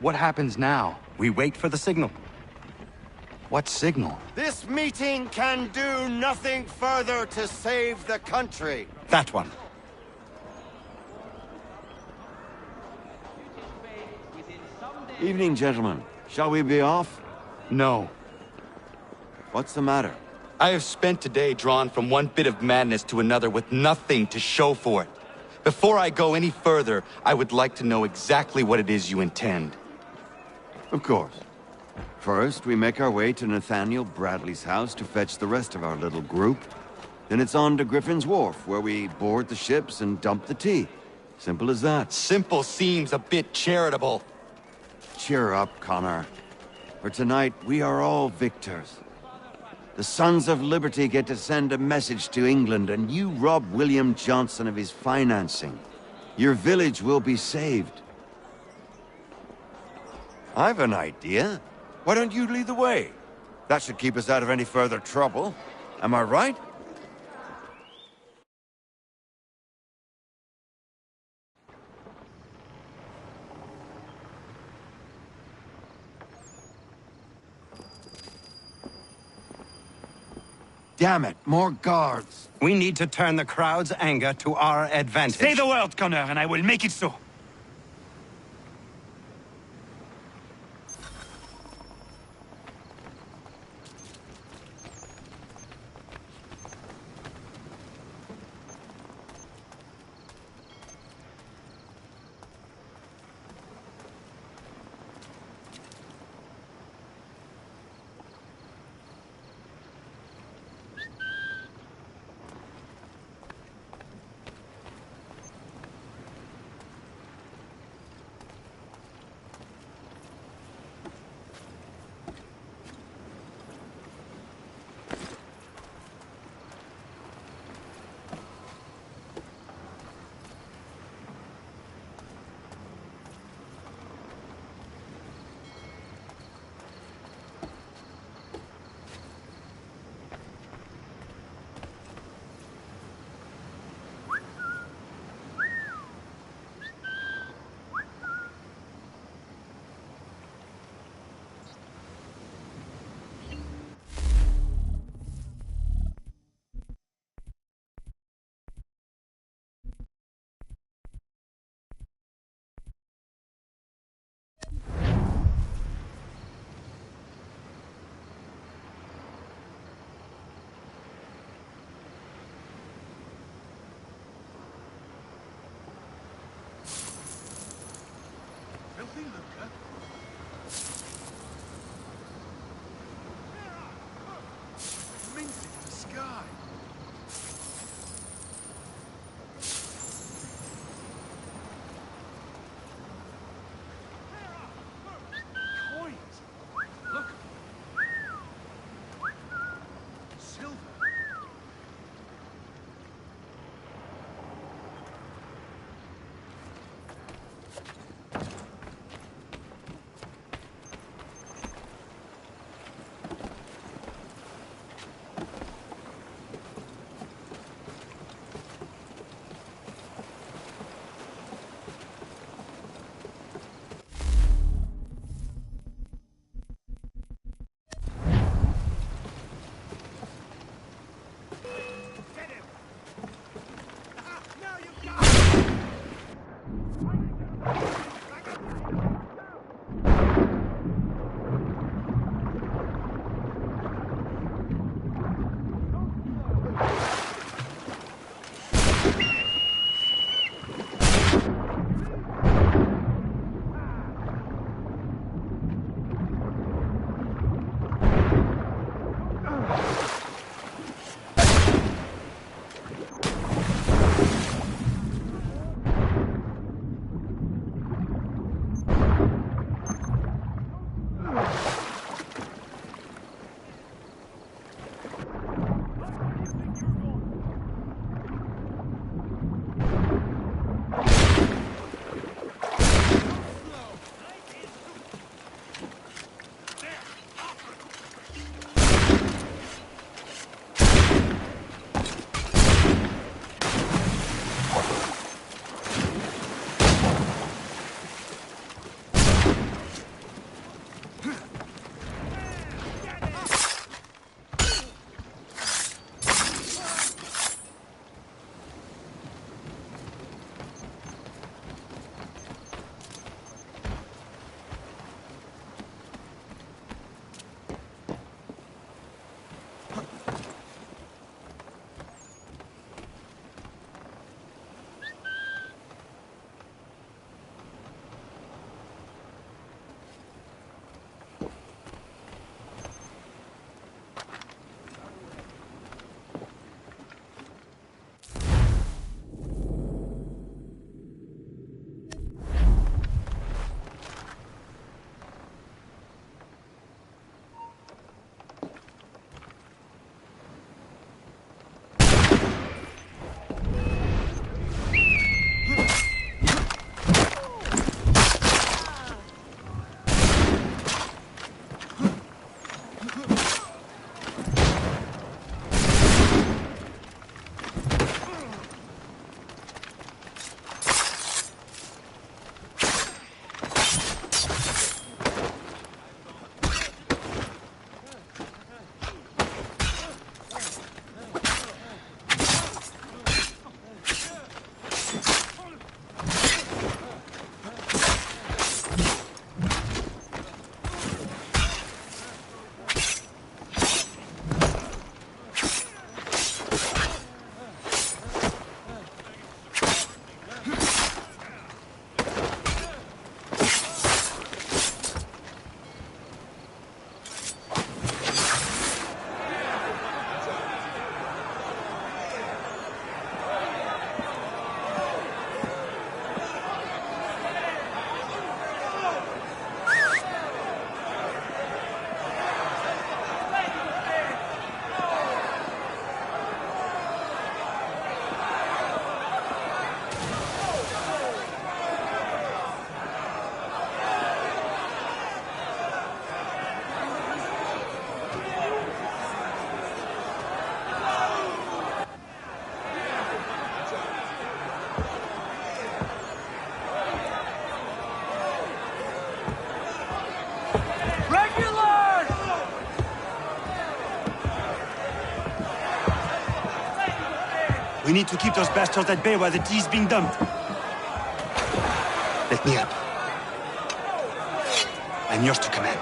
What happens now? We wait for the signal. What signal? This meeting can do nothing further to save the country. That one. Evening, gentlemen. Shall we be off? No. What's the matter? I have spent today drawn from one bit of madness to another with nothing to show for it. Before I go any further, I would like to know exactly what it is you intend. Of course. First, we make our way to Nathaniel Bradley's house to fetch the rest of our little group. Then it's on to Griffin's Wharf, where we board the ships and dump the tea. Simple as that. Simple seems a bit charitable. Cheer up, Connor. For tonight, we are all victors. The Sons of Liberty get to send a message to England, and you rob William Johnson of his financing. Your village will be saved. I've an idea. Why don't you lead the way? That should keep us out of any further trouble. Am I right? Damn it, more guards. We need to turn the crowd's anger to our advantage. Say the word, Connor, and I will make it so. We need to keep those bastards at bay while the tea is being dumped. Let me up. I'm yours to command.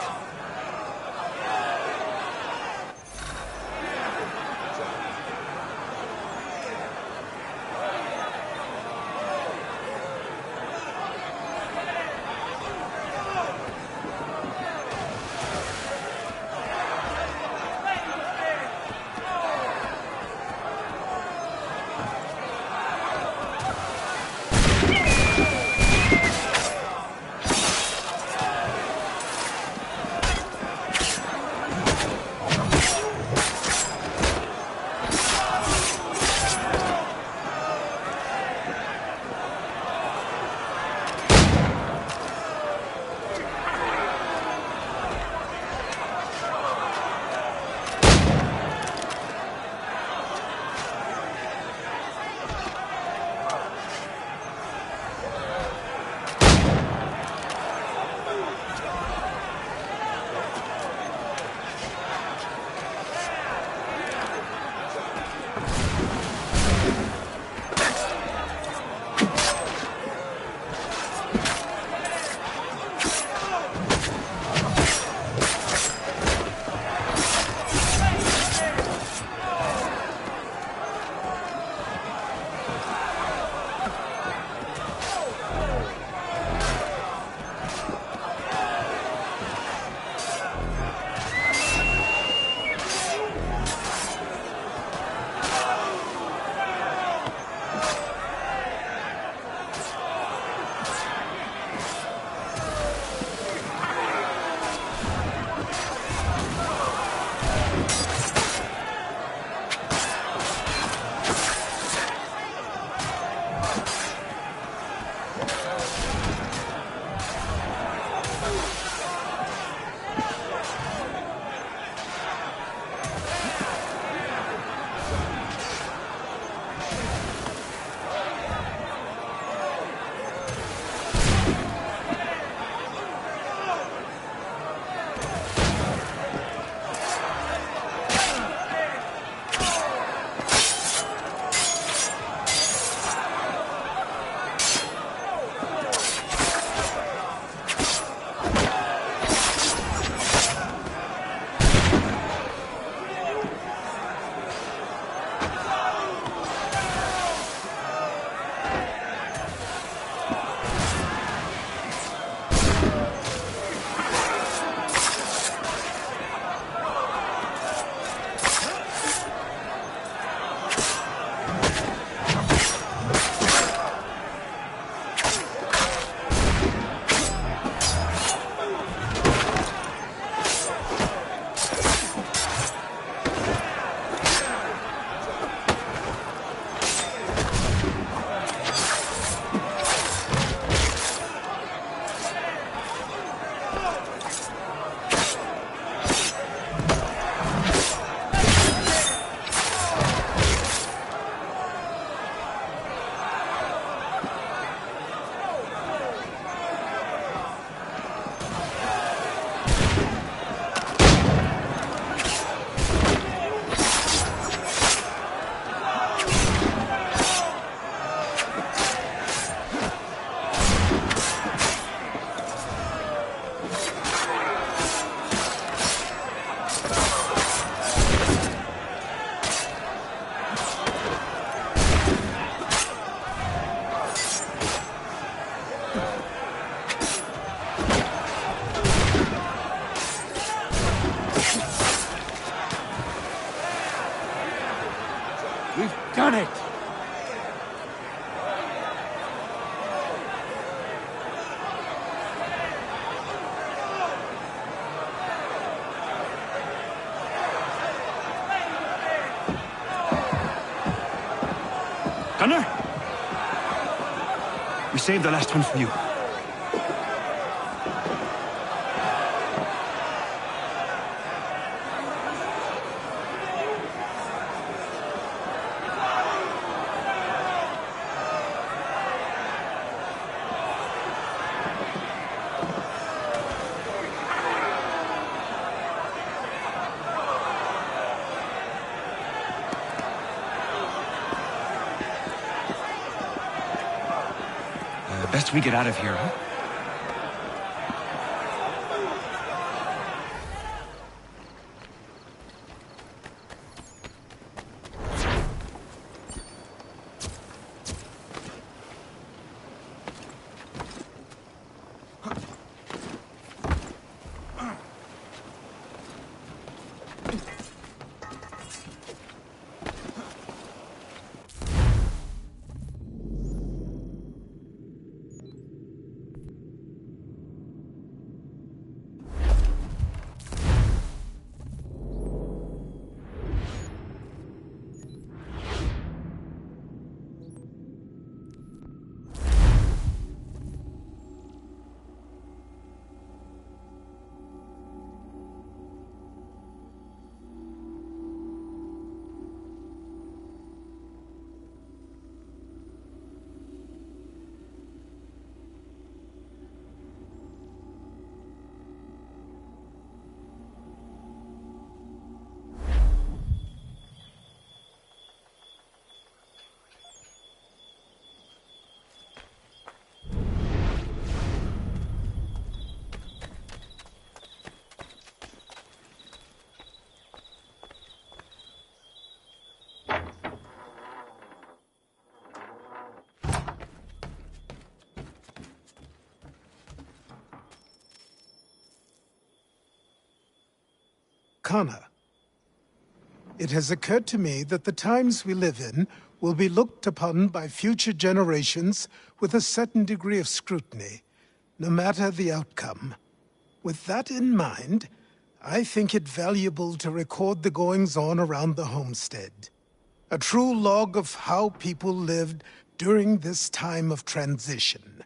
Done it! Gunner? We saved the last one for you. Best we get out of here, huh? Connor, it has occurred to me that the times we live in will be looked upon by future generations with a certain degree of scrutiny, no matter the outcome. With that in mind, I think it valuable to record the goings-on around the homestead. A true log of how people lived during this time of transition.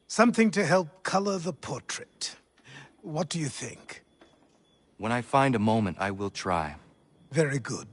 Something to help color the portrait. What do you think? When I find a moment, I will try. Very good.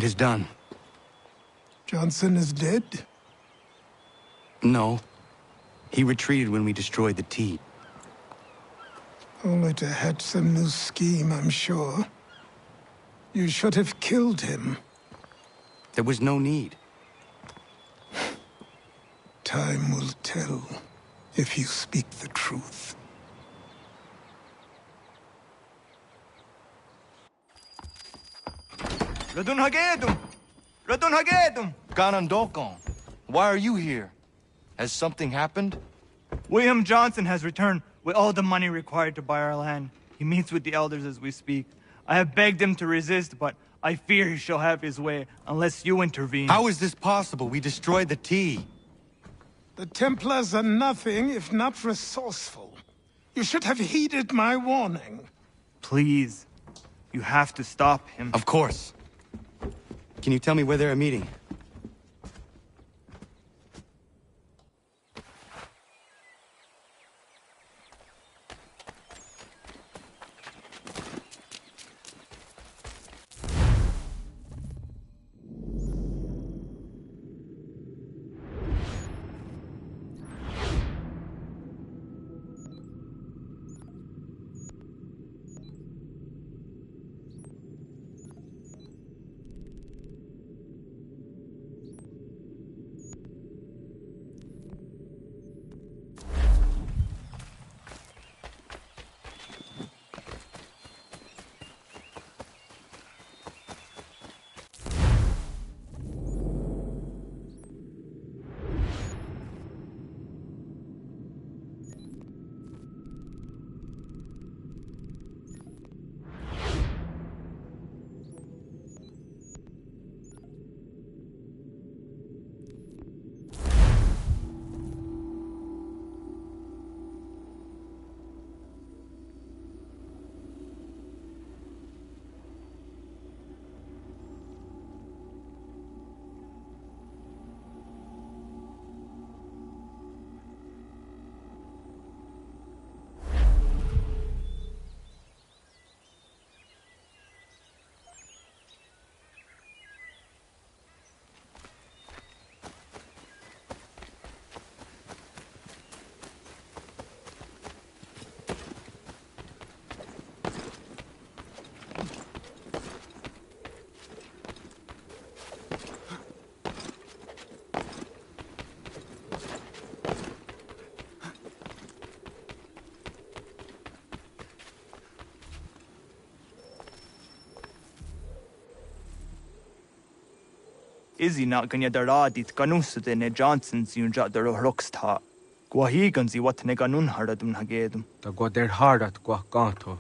It is done. Johnson is dead? No. He retreated when we destroyed the tea. Only to hatch some new scheme, I'm sure. You should have killed him. There was no need. Time will tell if you speak the truth. Radun Hagedum! Radun Hagedum! Ganondokon, why are you here? Has something happened? William Johnson has returned with all the money required to buy our land. He meets with the elders as we speak. I have begged him to resist, but I fear he shall have his way unless you intervene. How is this possible? We destroyed the tea. The Templars are nothing if not resourceful. You should have heeded my warning. Please. You have to stop him. Of course. Can you tell me where they're meeting? Izzy not gonna daradit ganusade ne Johnson's yunja der rocksta. Guahiganzi what ne ganun haradum hagedum. Da go der hardat gua ganto.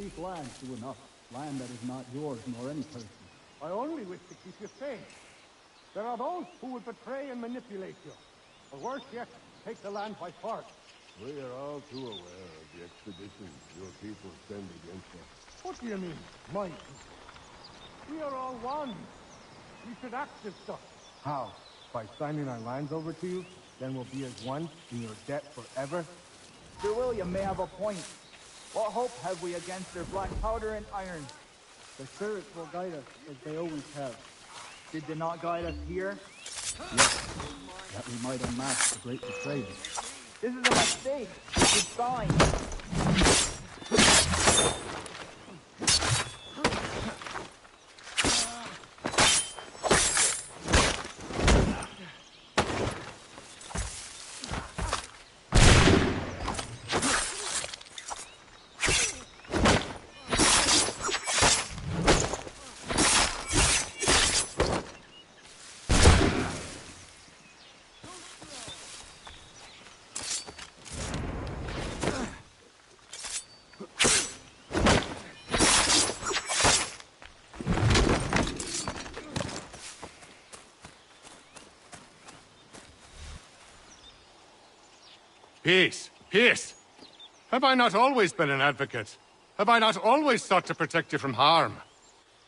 Keep land to enough. Land that is not yours nor any person. I only wish to keep you safe. There are those who would betray and manipulate you. Or worse yet, take the land by force. We are all too aware of the expeditions your people send against us. What do you mean, my people? We are all one. We should act as such. How? By signing our lands over to you? Then we'll be as one in your debt forever? Sir William may have a point. What hope have we against their black powder and iron? The spirits will guide us, as they always have. Did they not guide us here? Yes, that we might unmask the great betrayal. This is a mistake. It's a sign. Peace! Peace! Have I not always been an advocate? Have I not always sought to protect you from harm?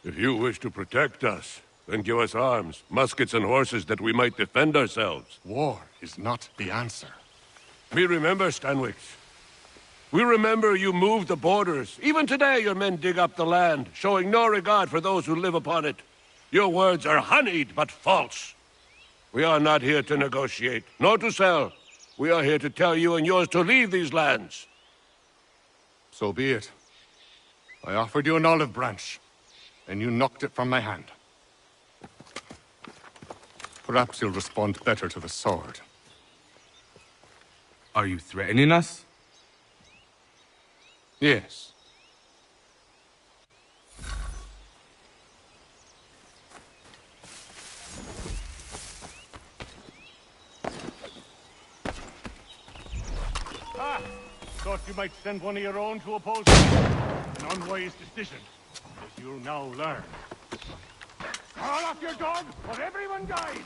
If you wish to protect us, then give us arms, muskets and horses that we might defend ourselves. War is not the answer. We remember, Stanwix. We remember you moved the borders. Even today your men dig up the land, showing no regard for those who live upon it. Your words are honeyed, but false. We are not here to negotiate, nor to sell. We are here to tell you and yours to leave these lands. So be it. I offered you an olive branch, and you knocked it from my hand. Perhaps you'll respond better to the sword. Are you threatening us? Yes. Thought you might send one of your own to oppose me. An unwise decision, as you'll now learn. Call off your dog, or everyone dies!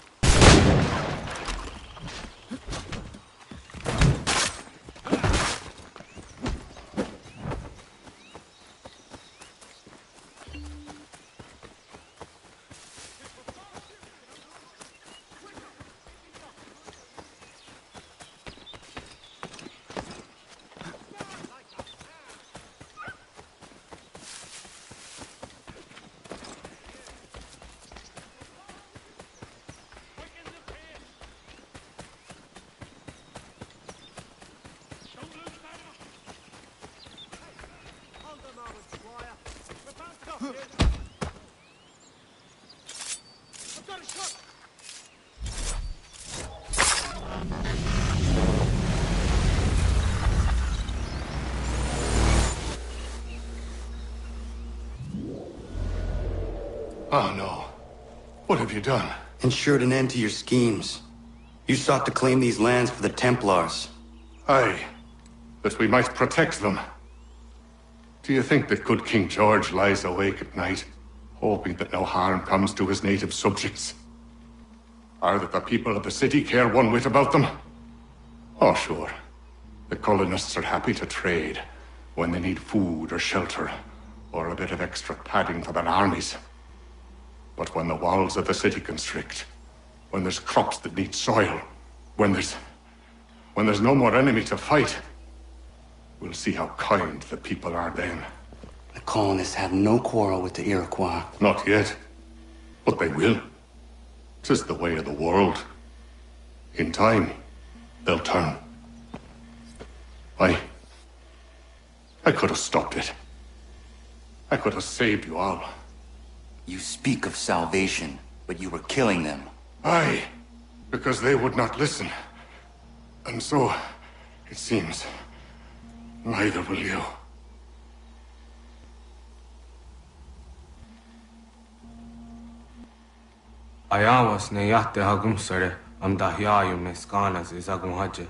Oh no. What have you done? Ensured an end to your schemes. You sought to claim these lands for the Templars. Aye, that we might protect them. Do you think that good King George lies awake at night, hoping that no harm comes to his native subjects? Or that the people of the city care one whit about them? Oh, sure. The colonists are happy to trade when they need food or shelter, or a bit of extra padding for their armies. But when the walls of the city constrict, when there's crops that need soil, when there's no more enemy to fight, we'll see how kind the people are then. The colonists have no quarrel with the Iroquois. Not yet, but they will. 'Tis the way of the world. In time, they'll turn. I could have stopped it. I could have saved you all. You speak of salvation, but you were killing them. Aye, because they would not listen. And so, it seems, neither will you. Ayawas ne yate hagum sare am dahyayu meskanas izagum haje.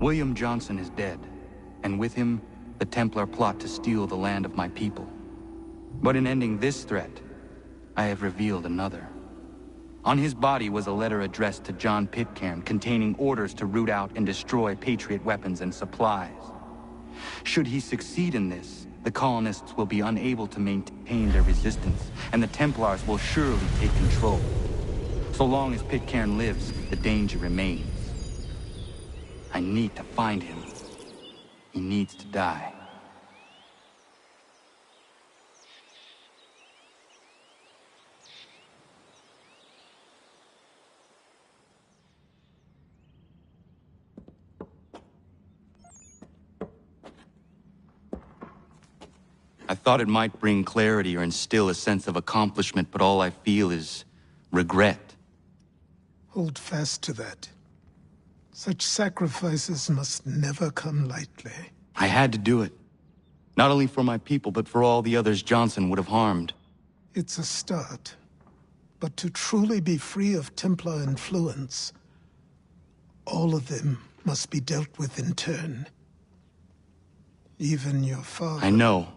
William Johnson is dead, and with him, the Templar plot to steal the land of my people. But in ending this threat, I have revealed another. On his body was a letter addressed to John Pitcairn containing orders to root out and destroy Patriot weapons and supplies. Should he succeed in this, the colonists will be unable to maintain their resistance, and the Templars will surely take control. So long as Pitcairn lives, the danger remains. I need to find him. He needs to die. I thought it might bring clarity or instill a sense of accomplishment, but all I feel is regret. Hold fast to that. Such sacrifices must never come lightly. I had to do it. Not only for my people, but for all the others Johnson would have harmed. It's a start. But to truly be free of Templar influence, all of them must be dealt with in turn. Even your father. I know.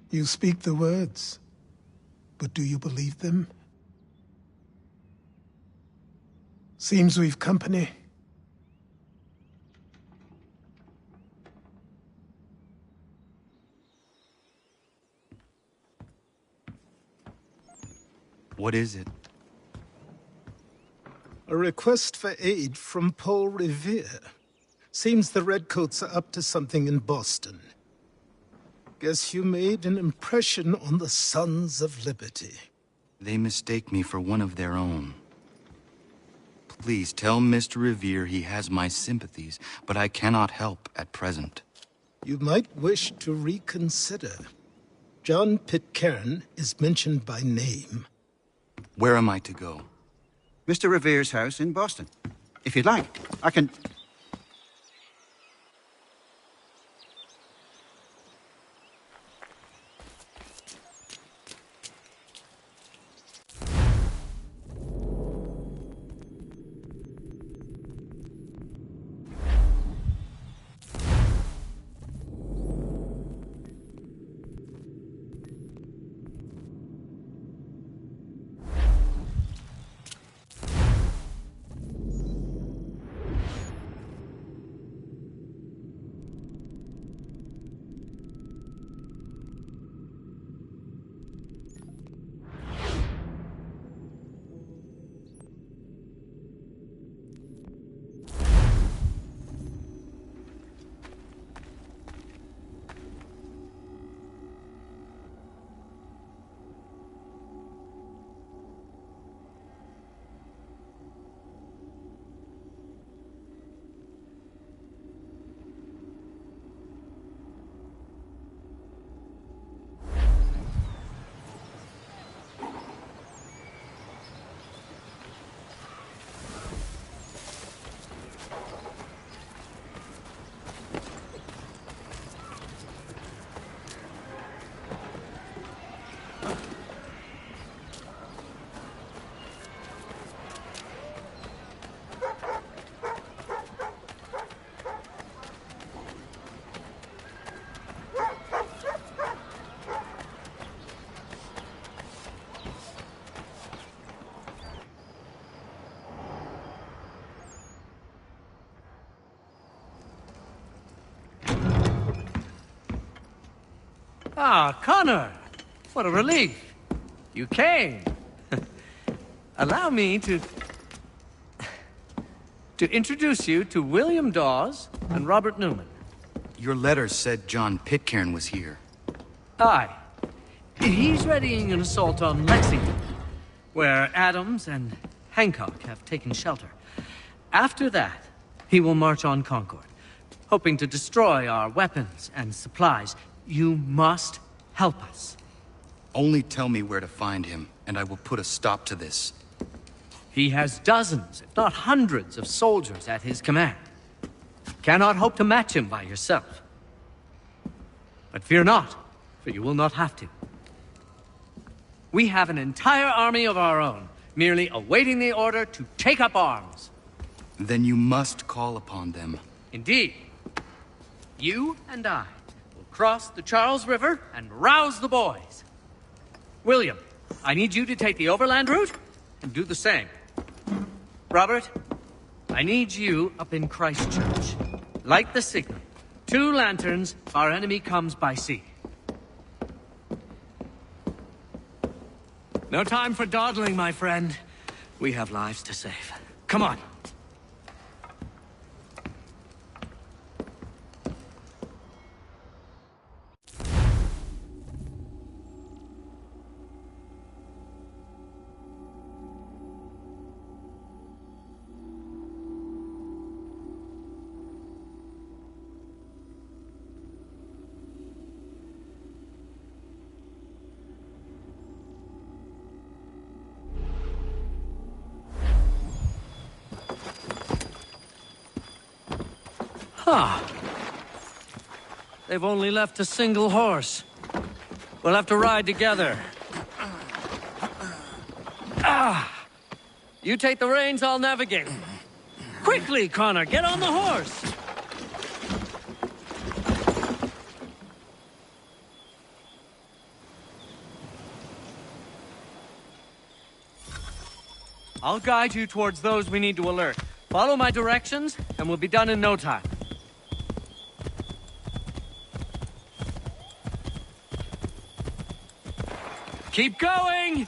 You speak the words, but do you believe them? Seems we've company. What is it? A request for aid from Paul Revere. Seems the Redcoats are up to something in Boston. Guess you made an impression on the Sons of Liberty. They mistake me for one of their own. Please tell Mr. Revere he has my sympathies, but I cannot help at present. You might wish to reconsider. John Pitcairn is mentioned by name. Where am I to go? Mr. Revere's house in Boston. If you'd like, I can... Ah, Connor! What a relief. You came. Allow me to introduce you to William Dawes and Robert Newman. Your letter said John Pitcairn was here. Aye. He's readying an assault on Lexington, where Adams and Hancock have taken shelter. After that, he will march on Concord, hoping to destroy our weapons and supplies. You must help us. Only tell me where to find him, and I will put a stop to this. He has dozens, if not hundreds, of soldiers at his command. You cannot hope to match him by yourself. But fear not, for you will not have to. We have an entire army of our own, merely awaiting the order to take up arms. Then you must call upon them. Indeed. You and I will cross the Charles River and rouse the boys. William, I need you to take the overland route and do the same. Robert, I need you up in Christchurch. Light the signal. 2 lanterns if our enemy comes by sea. No time for dawdling, my friend. We have lives to save. Come on. Huh. They've only left a single horse. We'll have to ride together. You take the reins, I'll navigate. Quickly, Connor, get on the horse! I'll guide you towards those we need to alert. Follow my directions, and we'll be done in no time. Keep going!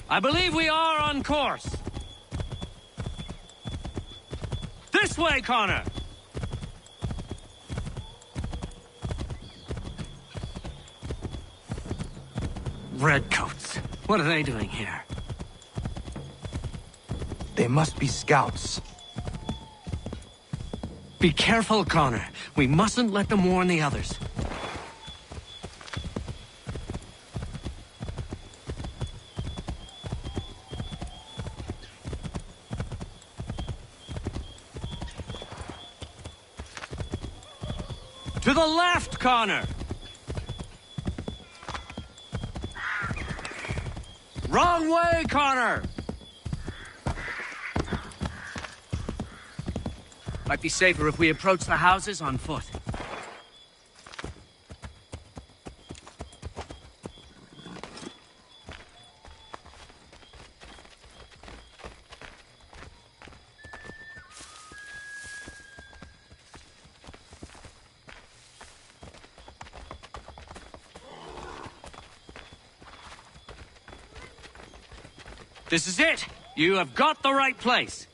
I believe we are on course. This way, Connor! Redcoats. What are they doing here? They must be scouts. Be careful, Connor. We mustn't let them warn the others. To the left, Connor! Wrong way, Connor! Might be safer if we approach the houses on foot. This is it! You have got the right place!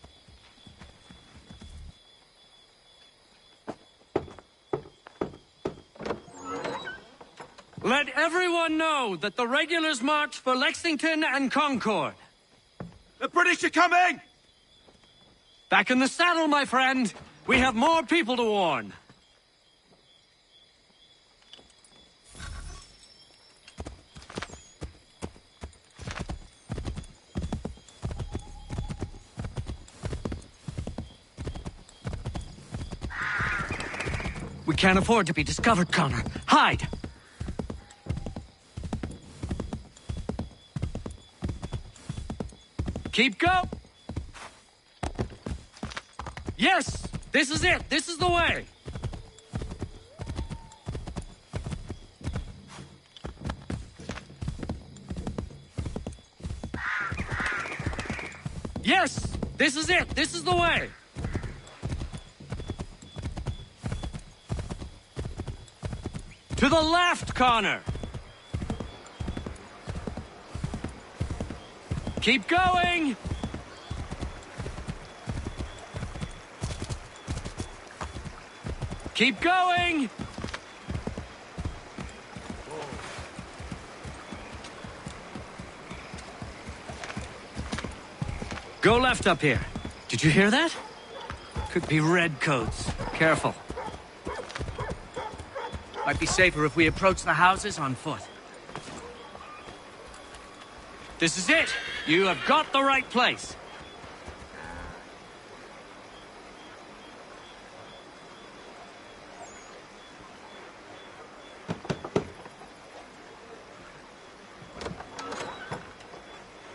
Let everyone know that the regulars march for Lexington and Concord. The British are coming! Back in the saddle, my friend. We have more people to warn. We can't afford to be discovered, Connor. Hide! Keep go! Yes! This is it! This is the way! Yes! This is it! This is the way! To the left, Connor! Keep going! Keep going! Go left up here. Did you hear that? Could be redcoats. Careful. Might be safer if we approach the houses on foot. This is it! You have got the right place.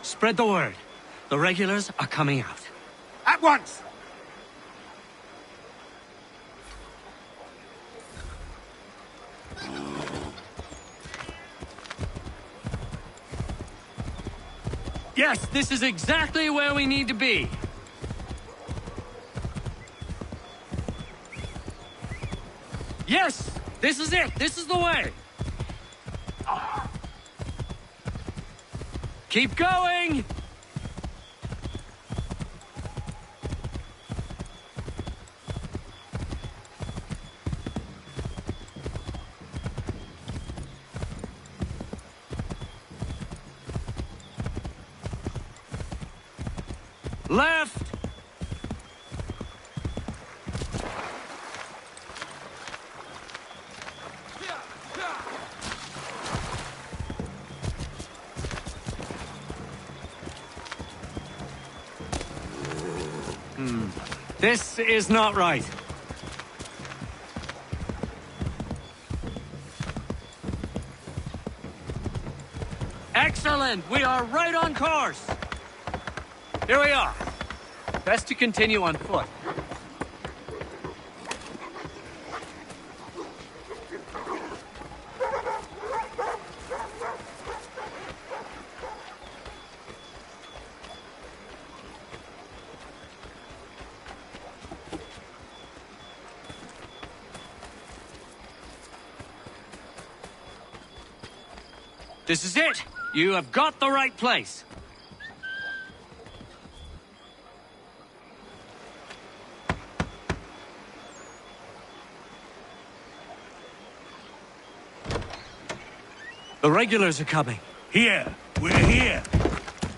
Spread the word. The regulars are coming out. At once! Yes, this is exactly where we need to be. Yes, this is it. This is the way. Keep going. Left! This is not right. Excellent! We are right on course! Here we are. Best to continue on foot. This is it! You have got the right place. The regulars are coming. Here! We're here!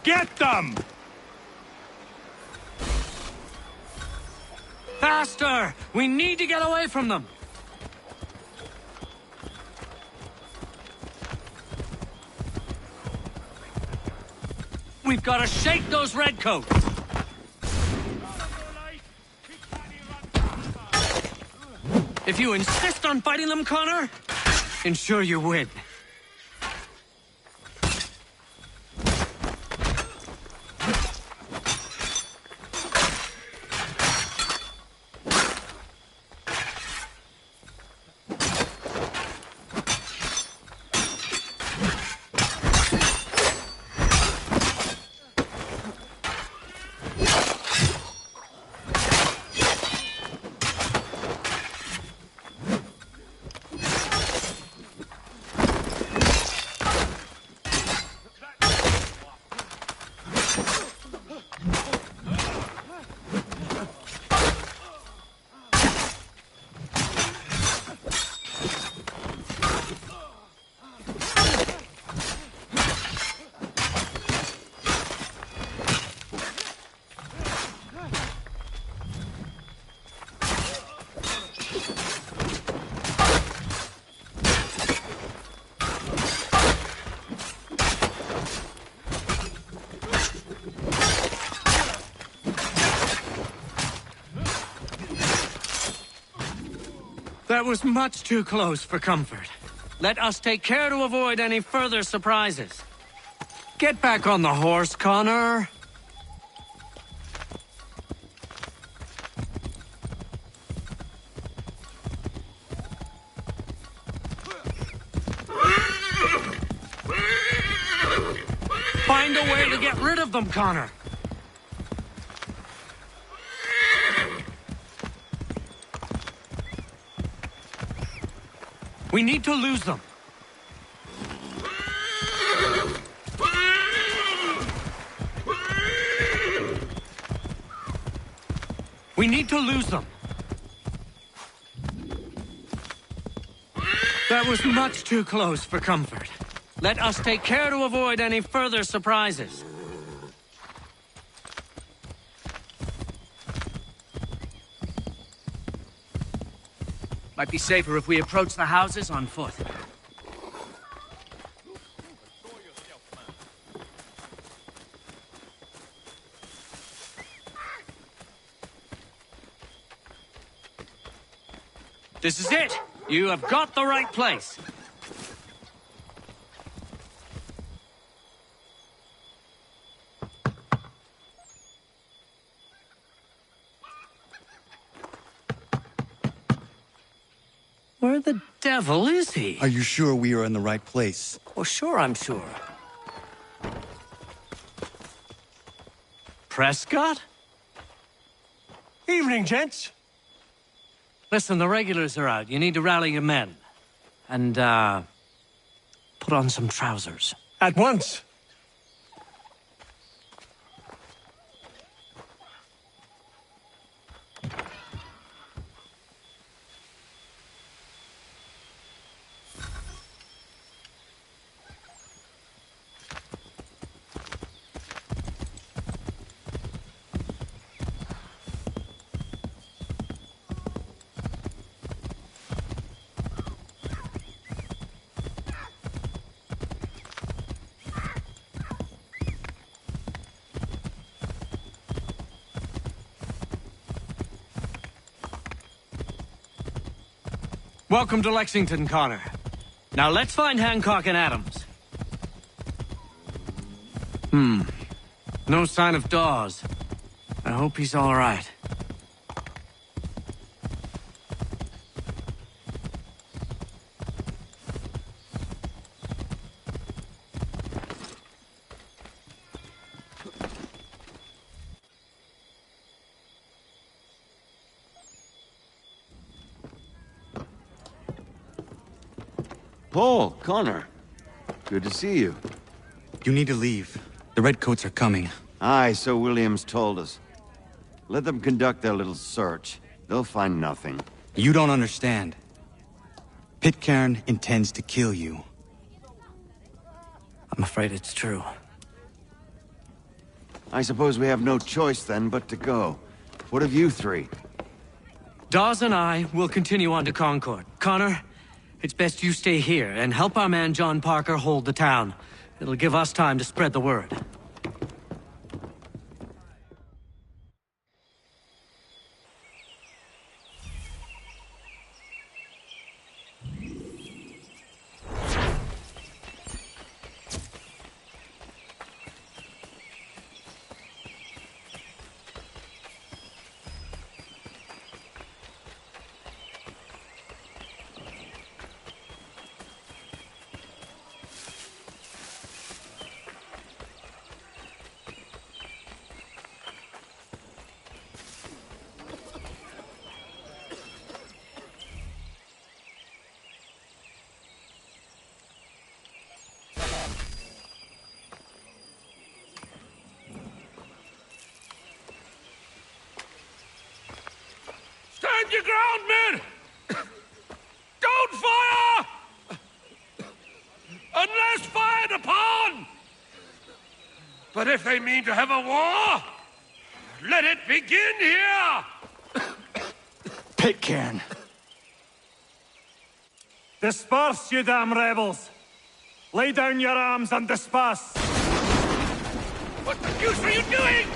Get them! Faster! We need to get away from them! We've got to shake those redcoats! If you insist on fighting them, Connor, ensure you win. That was much too close for comfort. Let us take care to avoid any further surprises. Get back on the horse, Connor. Find a way to get rid of them, Connor. We need to lose them. We need to lose them. That was much too close for comfort. Let us take care to avoid any further surprises. Might be safer if we approach the houses on foot. This is it! You have got the right place! Where the devil is he? Are you sure we are in the right place? Oh, sure, I'm sure. Prescott? Evening, gents. Listen, the regulars are out. You need to rally your men. And, put on some trousers. At once. Welcome to Lexington, Connor. Now let's find Hancock and Adams. No sign of Dawes. I hope he's all right. Paul, Connor. Good to see you. You need to leave. The Redcoats are coming. Aye, so Williams told us. Let them conduct their little search. They'll find nothing. You don't understand. Pitcairn intends to kill you. I'm afraid it's true. I suppose we have no choice then but to go. What of you three? Dawes and I will continue on to Concord. Connor, it's best you stay here and help our man John Parker hold the town. It'll give us time to spread the word. Stand your ground, men! Don't fire! Unless fired upon! But if they mean to have a war, let it begin here! Pitcairn! Disperse, you damn rebels! Lay down your arms and disperse! What the deuce are you doing?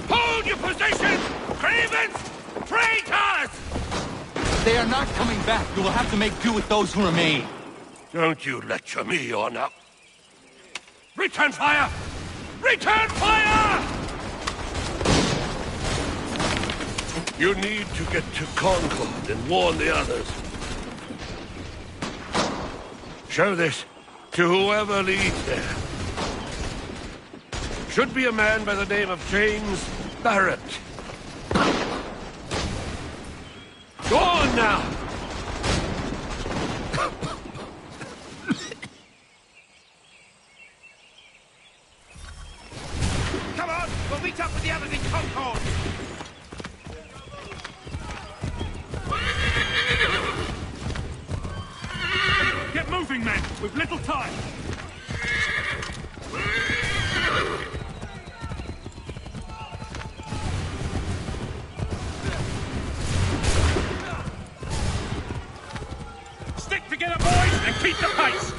Hold your position! Cravens! Traitors! They are not coming back. You will have to make do with those who remain. Don't you lecture me or now. Return fire! Return fire! You need to get to Concord and warn the others. Show this to whoever leads there. Should be a man by the name of James Barrett. Go on now! Come on! We'll meet up with the others in Concord! Get moving, men! We've little time! Stick together, boys, and keep the pace!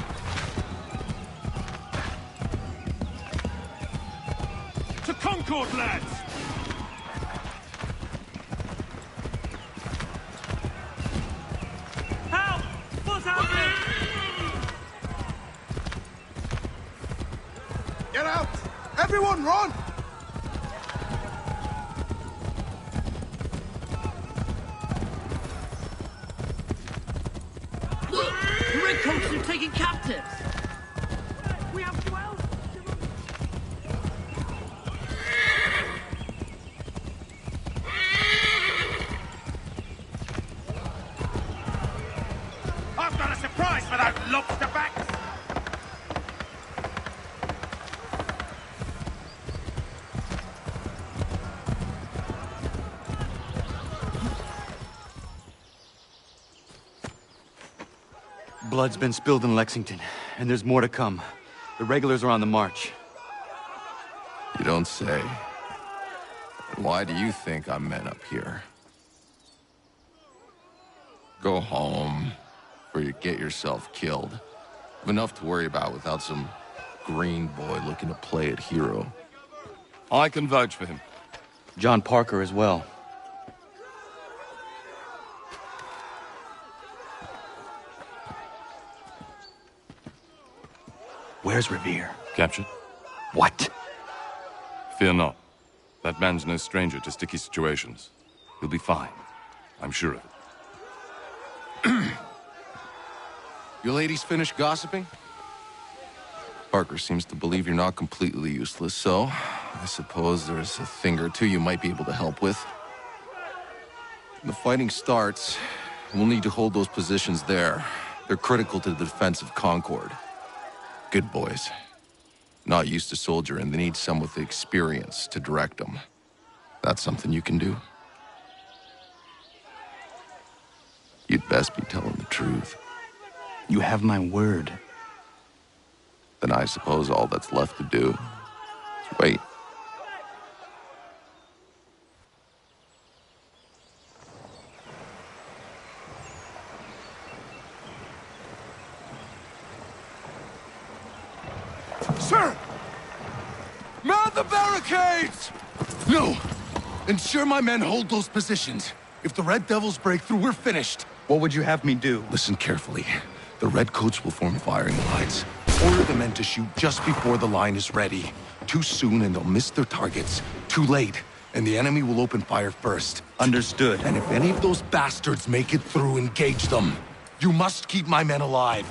To Concord, lads! Help! What's happening? Get out! Everyone run! taking captives! We have 12! I've got a surprise for those lobster backs! Blood's been spilled in Lexington, and there's more to come. The regulars are on the march. You don't say. Why do you think I'm men up here? Go home, or you get yourself killed. Have enough to worry about without some green boy looking to play at hero. I can vouch for him. John Parker as well. Where's Revere? Captured? What? Fear not. That man's no stranger to sticky situations. He'll be fine. I'm sure of it. You ladies finished gossiping? Parker seems to believe you're not completely useless, so I suppose there's a thing or two you might be able to help with. When the fighting starts, we'll need to hold those positions there. They're critical to the defense of Concord. Good boys. Not used to soldiering, they need some with the experience to direct them. That's something you can do. You'd best be telling the truth. You have my word. Then I suppose all that's left to do is wait. Sir! Mount the barricades! No! Ensure my men hold those positions. If the Red Devils break through, we're finished. What would you have me do? Listen carefully. The Redcoats will form firing lines. Order the men to shoot just before the line is ready. Too soon and they'll miss their targets. Too late, and the enemy will open fire first. Understood. And if any of those bastards make it through, engage them. You must keep my men alive.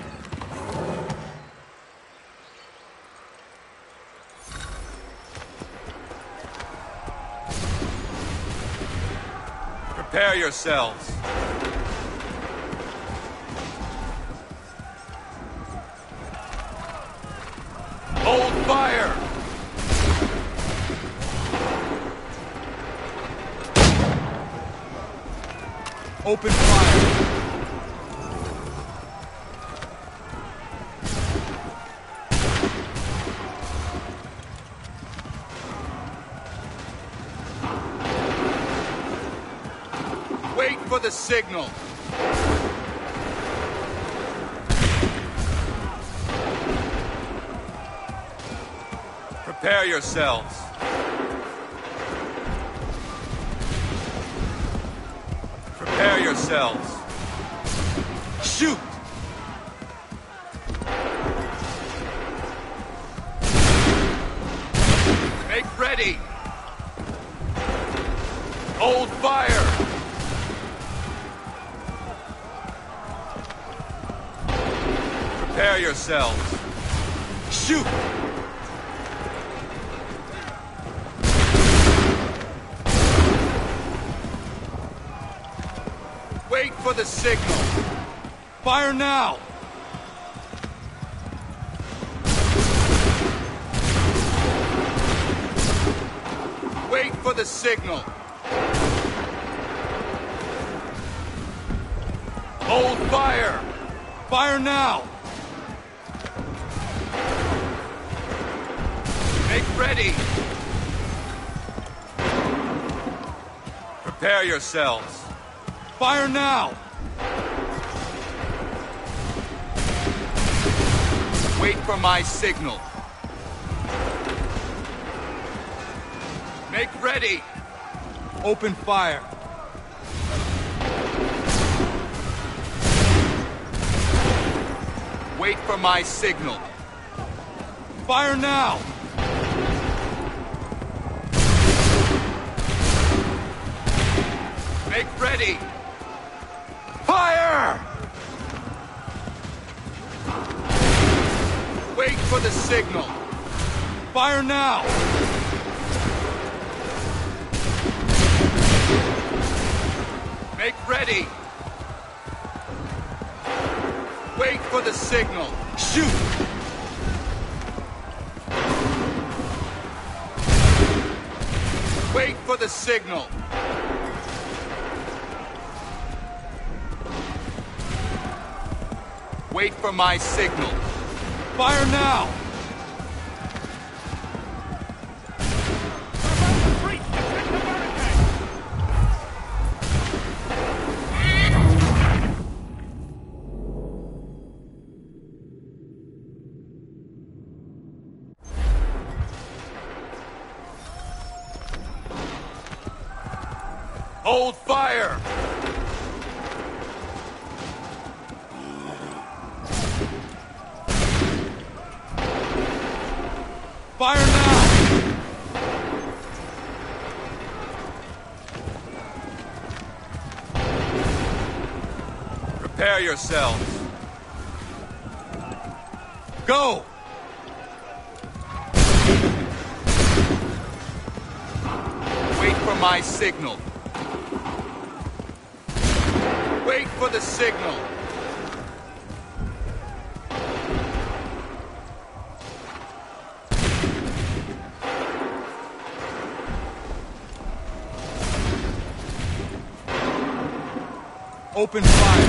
Prepare yourselves. Hold fire! Open fire! Wait for the signal. Prepare yourselves. Prepare yourselves. Shoot! Make ready. Hold fire. Prepare yourselves. Shoot! Wait for the signal. Fire now! Wait for the signal. Hold fire! Fire now! Make ready! Prepare yourselves. Fire now! Wait for my signal. Make ready! Open fire. Wait for my signal. Fire now! Make ready! Fire! for the signal. Fire now! Make ready! Wait for the signal. Shoot! Wait for the signal. Wait for my signal. Fire now! Hold fire! Fire now! Prepare yourselves. Go! Wait for my signal. Wait for the signal. Open fire.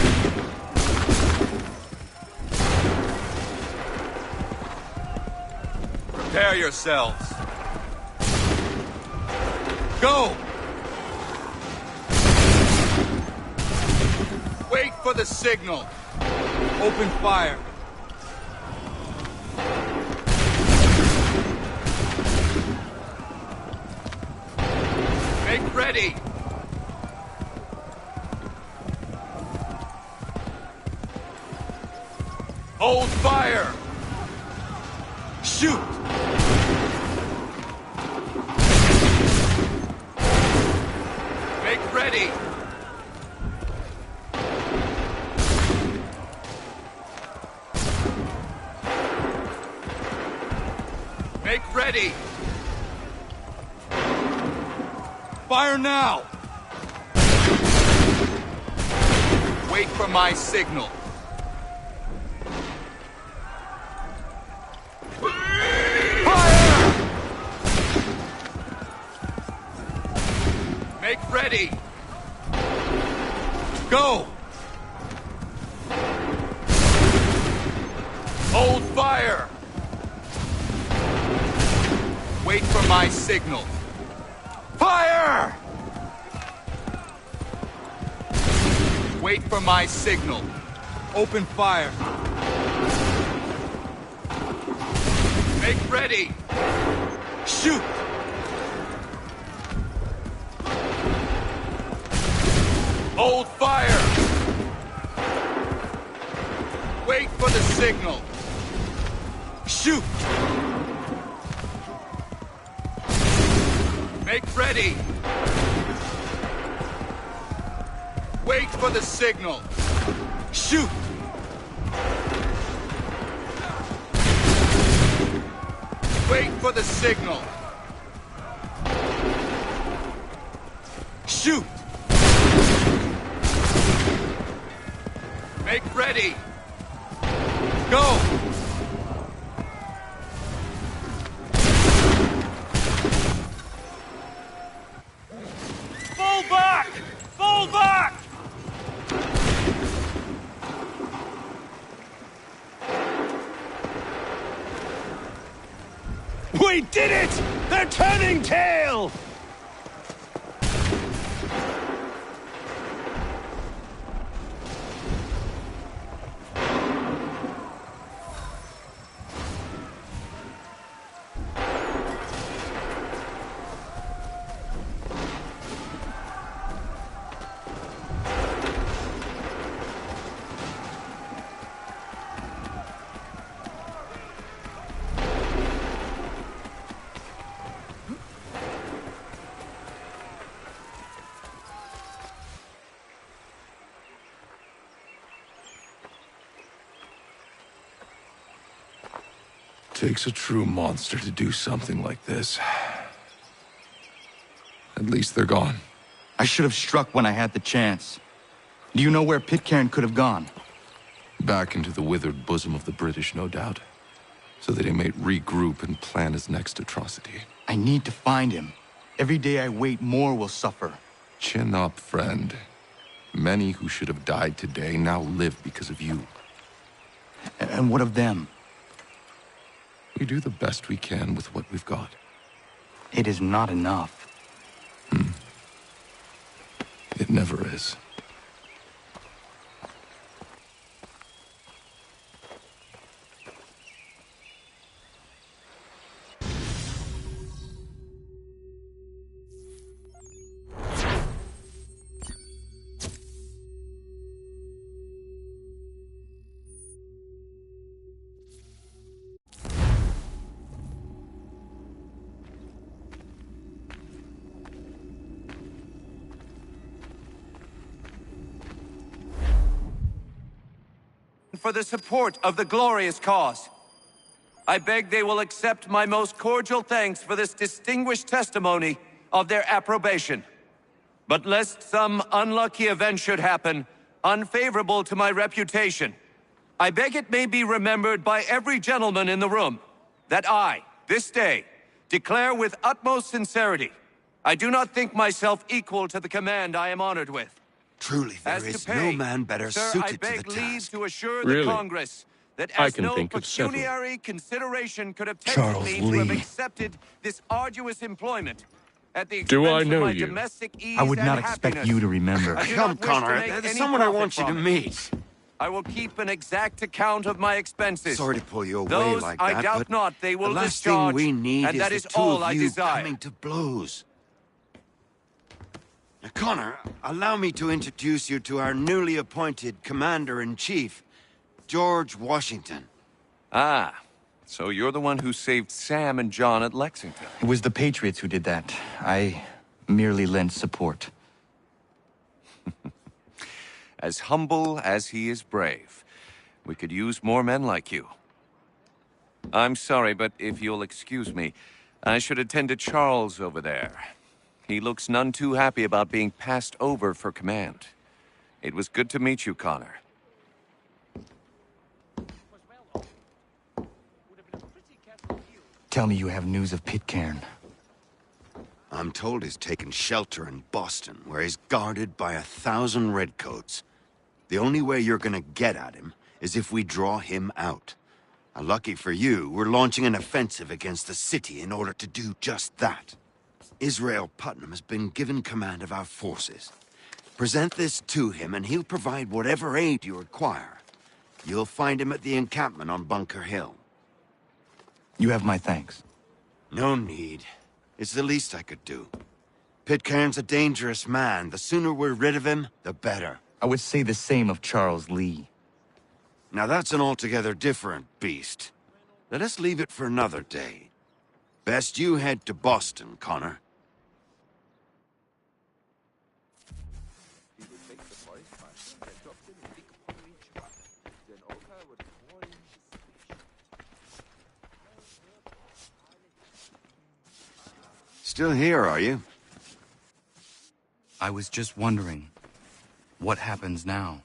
Prepare yourselves. Go! Wait for the signal. Open fire. Make ready. Hold fire. Shoot. Make ready. Make ready! Fire now! Wait for my signal. Fire! Make ready! Go! Hold fire! Wait for my signal. Fire! Wait for my signal. Open fire. Make ready. Shoot! Hold fire! Wait for the signal. Shoot! Make ready! Wait for the signal. Shoot! Wait for the signal. Shoot! Make ready! Go! Fall back! Fall back! We did it! They're turning tail! Takes a true monster to do something like this. At least they're gone. I should have struck when I had the chance. Do you know where Pitcairn could have gone? Back into the withered bosom of the British, no doubt. So that he may regroup and plan his next atrocity. I need to find him. Every day I wait, more will suffer. Chin up, friend. Many who should have died today now live because of you. And what of them? We do the best we can with what we've got. It is not enough. It never is. For the support of the glorious cause. I beg they will accept my most cordial thanks for this distinguished testimony of their approbation. But lest some unlucky event should happen, unfavorable to my reputation, I beg it may be remembered by every gentleman in the room that I, this day, declare with utmost sincerity, I do not think myself equal to the command I am honored with. Truly, there is no man better suited to the task. To assure Really? the Congress that I as can no think of several. pecuniary consideration could have tempted Charles me to have Lee. accepted this arduous employment at the Do I expense know of my you? domestic ease I would and not expect happiness. you to remember. I do Come, not wish Connor. to make There's any someone I profit want you to from it. meet. I will keep an exact account of my expenses. Sorry to pull you away Those like I that, doubt but not they will the last discharge, thing we need and is that the is two all of I you desire. coming to blows. Now, Connor, allow me to introduce you to our newly appointed Commander-in-Chief, George Washington. Ah, so you're the one who saved Sam and John at Lexington. It was the Patriots who did that. I merely lent support. As humble as he is brave. We could use more men like you. I'm sorry, but if you'll excuse me, I should attend to Charles over there. He looks none too happy about being passed over for command. It was good to meet you, Connor. Tell me you have news of Pitcairn. I'm told he's taken shelter in Boston, where he's guarded by 1,000 redcoats. The only way you're gonna get at him is if we draw him out. Lucky for you, we're launching an offensive against the city in order to do just that. Israel Putnam has been given command of our forces. Present this to him and he'll provide whatever aid you require. You'll find him at the encampment on Bunker Hill. You have my thanks. No need. It's the least I could do. Pitcairn's a dangerous man. The sooner we're rid of him, the better. I would say the same of Charles Lee. Now that's an altogether different beast. Let us leave it for another day. Best you head to Boston, Connor. Still here, are you? I was just wondering, what happens now?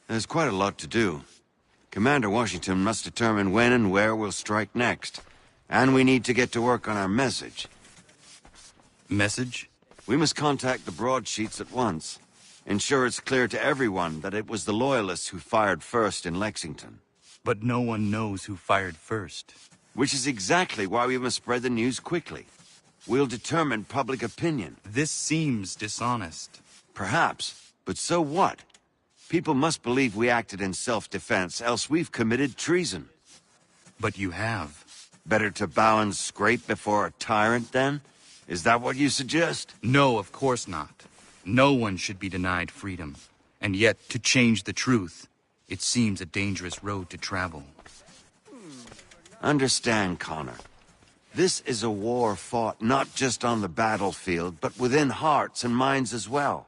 There's quite a lot to do. Commander Washington must determine when and where we'll strike next. And we need to get to work on our message. Message? We must contact the broadsheets at once. Ensure it's clear to everyone that it was the Loyalists who fired first in Lexington. But no one knows who fired first. Which is exactly why we must spread the news quickly. We'll determine public opinion. This seems dishonest. Perhaps, but so what? People must believe we acted in self-defense, else we've committed treason. But you have. Better to bow and scrape before a tyrant, then? Is that what you suggest? No, of course not. No one should be denied freedom. And yet, to change the truth, it seems a dangerous road to travel. Understand, Connor. This is a war fought not just on the battlefield, but within hearts and minds as well.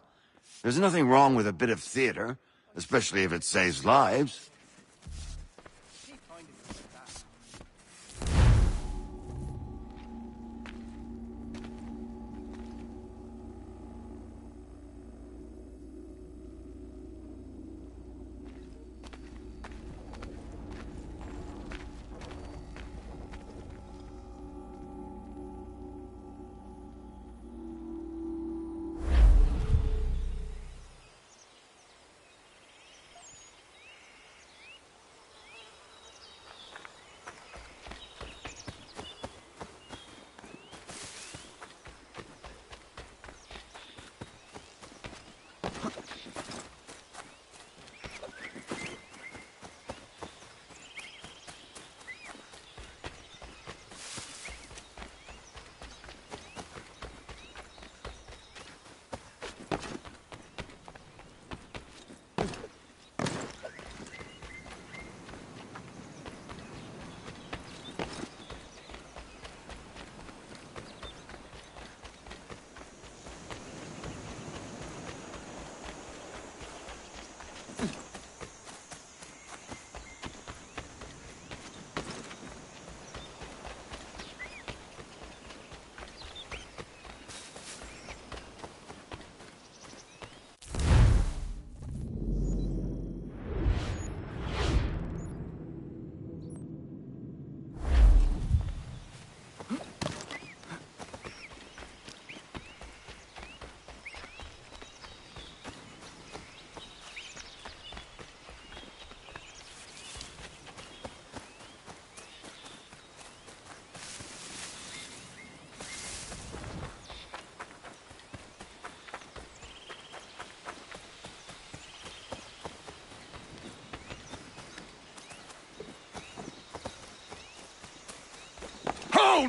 There's nothing wrong with a bit of theater, especially if it saves lives.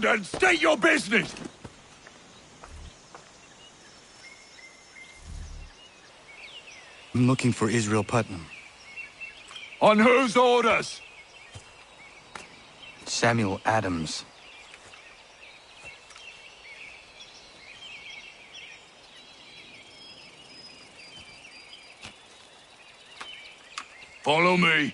around and state your business! I'm looking for Israel Putnam. On whose orders? Samuel Adams. Follow me.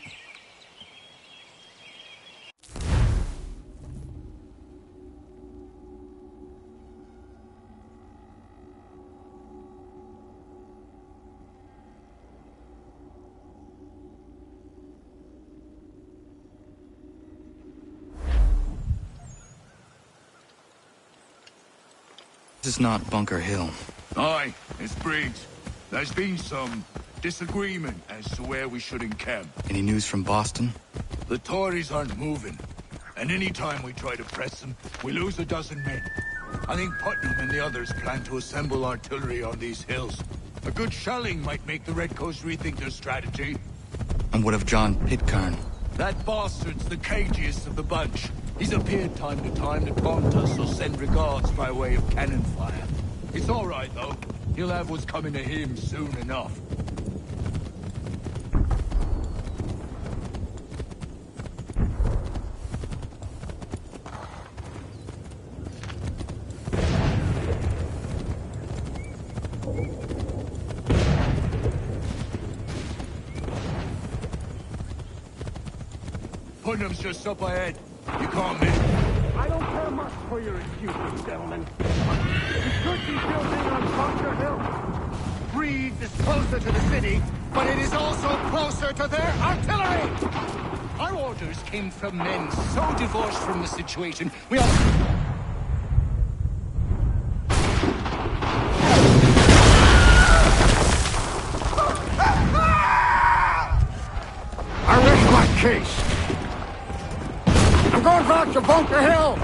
This is not Bunker Hill. Aye, it's Briggs. There's been some disagreement as to where we should encamp. Any news from Boston? The Tories aren't moving, and any time we try to press them, we lose a dozen men. I think Putnam and the others plan to assemble artillery on these hills. A good shelling might make the Redcoats rethink their strategy. And what of John Pitcairn? That bastard's the cagiest of the bunch. He's appeared time to time to taunt us or send regards by way of cannon fire. It's all right, though. He'll have what's coming to him soon enough. Putnam's just up ahead. You can't miss. I don't care much for your excuses, gentlemen. We could be building on Bunker Hill. Breeze is closer to the city, but it is also closer to their artillery! Our orders came from men so divorced from the situation, we are... I rest my case. I'm going back to Bunker Hill!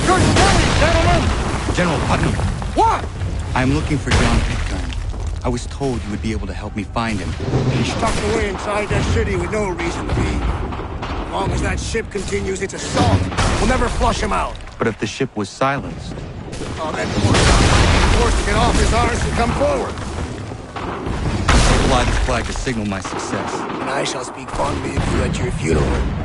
Good morning, gentlemen! General Putnam! What? I'm looking for John Pitcairn. I was told you would be able to help me find him. He's tucked away inside that city with no reason to be. As long as that ship continues its assault, we'll never flush him out. But if the ship was silenced... Oh, that poor guy might be forced to get off his arse and come forward. Fly this flag to signal my success. And I shall speak fondly of you at your funeral.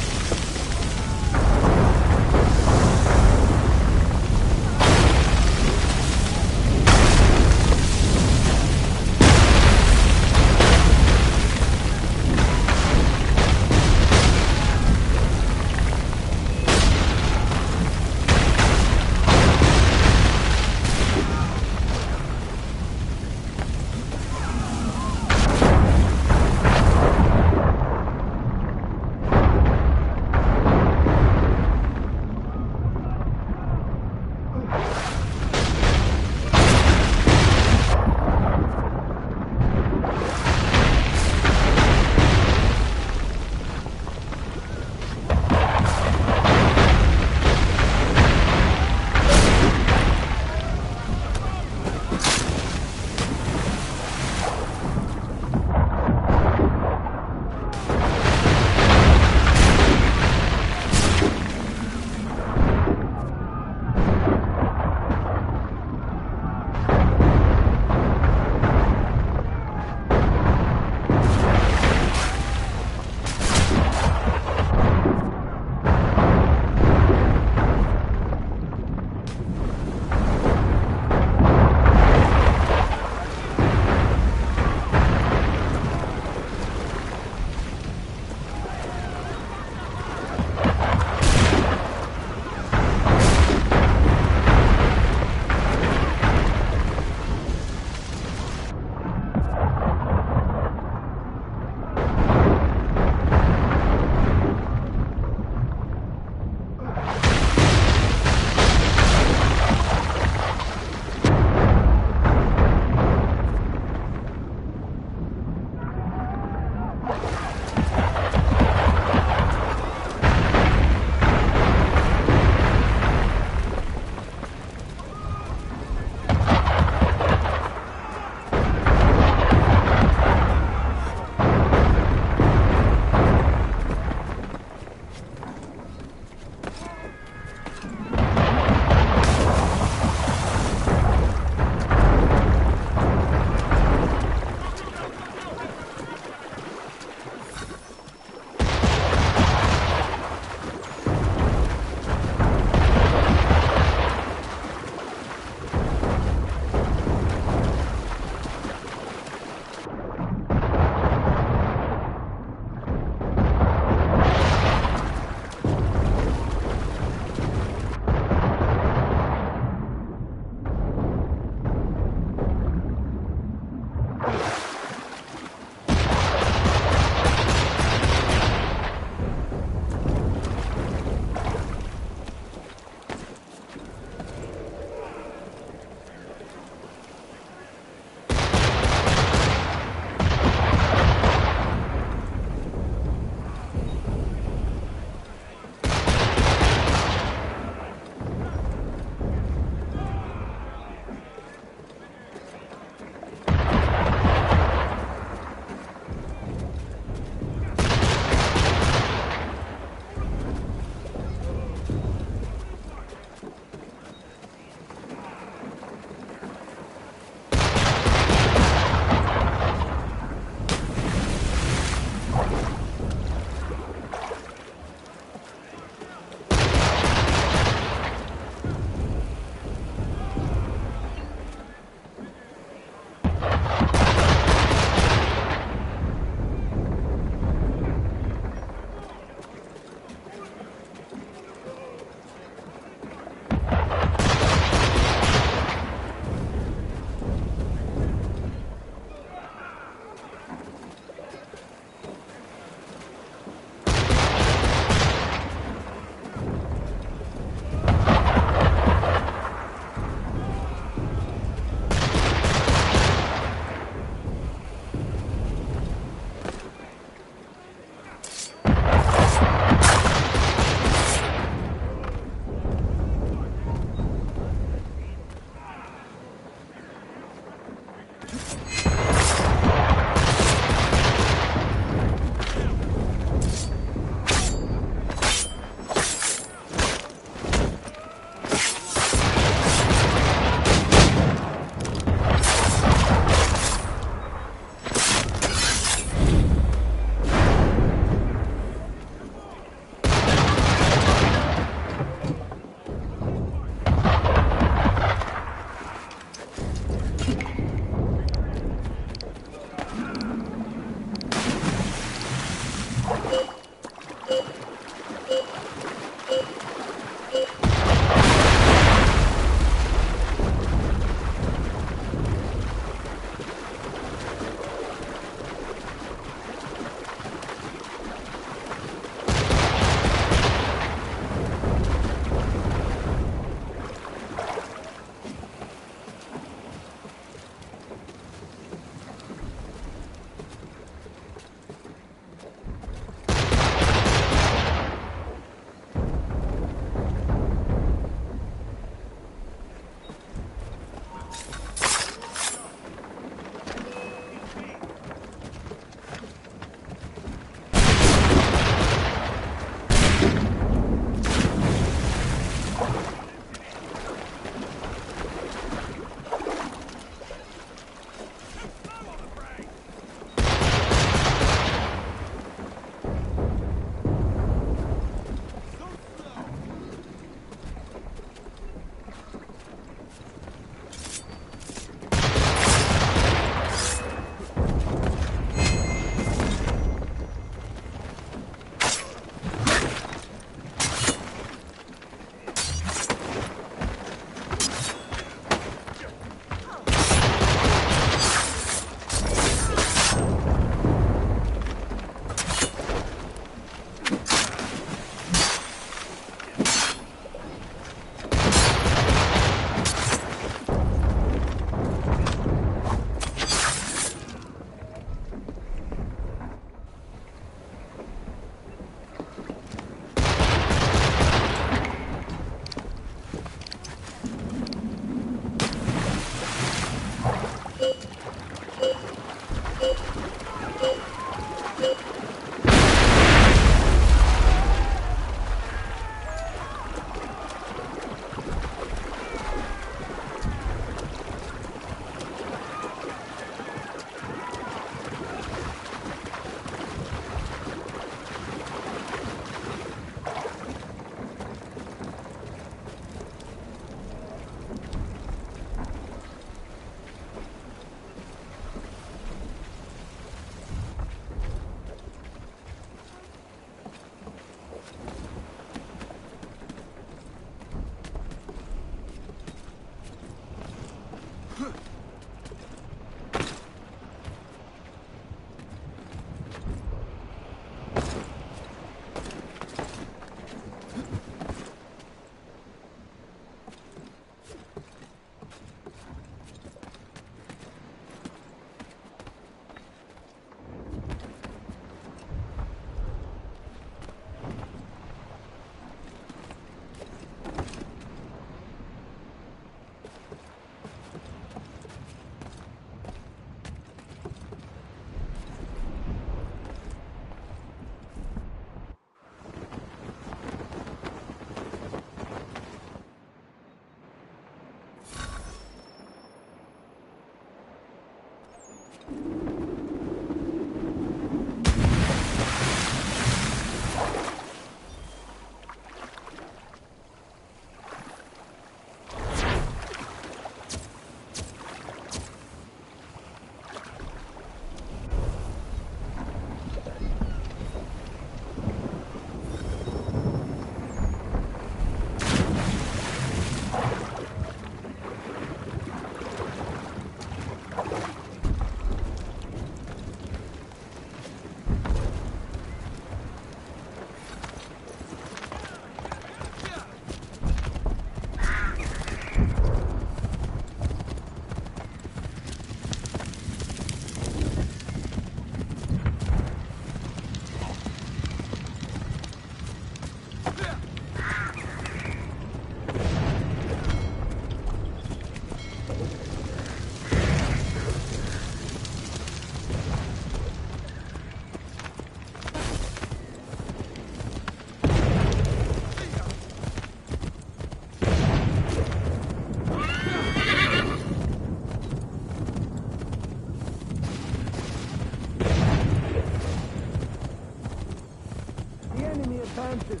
advances,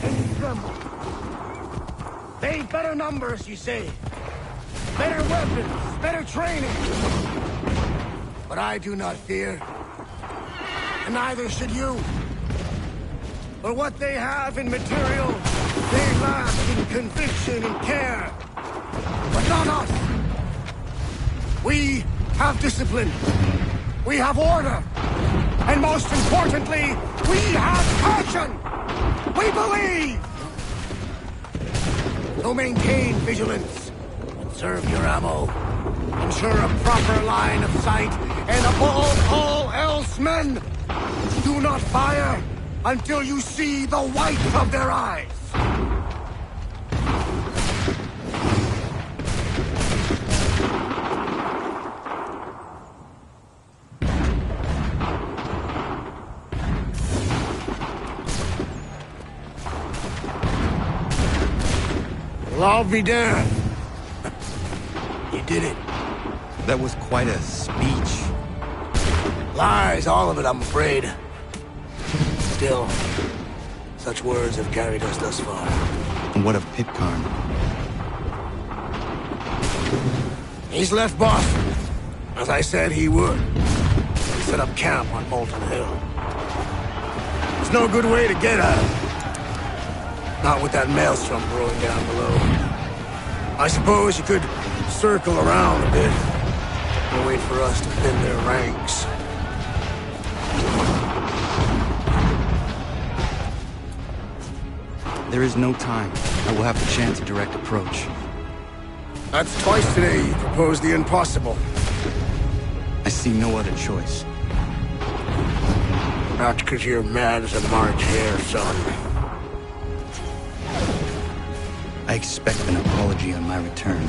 and tremble. They've better numbers, you say. Better weapons, better training. But I do not fear. And neither should you. For what they have in material, they lack in conviction and care. But not us. We have discipline. We have order. And most importantly, we have passion. We believe. So maintain vigilance. Conserve your ammo. Ensure a proper line of sight. And above all else, men, do not fire until you see the white of their eyes. Well, I'll be damned. You did it. That was quite a speech. Lies, all of it, I'm afraid. Still, such words have carried us thus far. And what of Pitcairn? He's left Boston, as I said he would. He set up camp on Molten Hill. There's no good way to get at him. Not with that maelstrom brewing down below. I suppose you could circle around a bit and wait for us to thin their ranks. There is no time. I will have to chance a direct approach. That's twice today you proposed the impossible. I see no other choice. Not because you're mad as a March hare, son. I expect an apology on my return.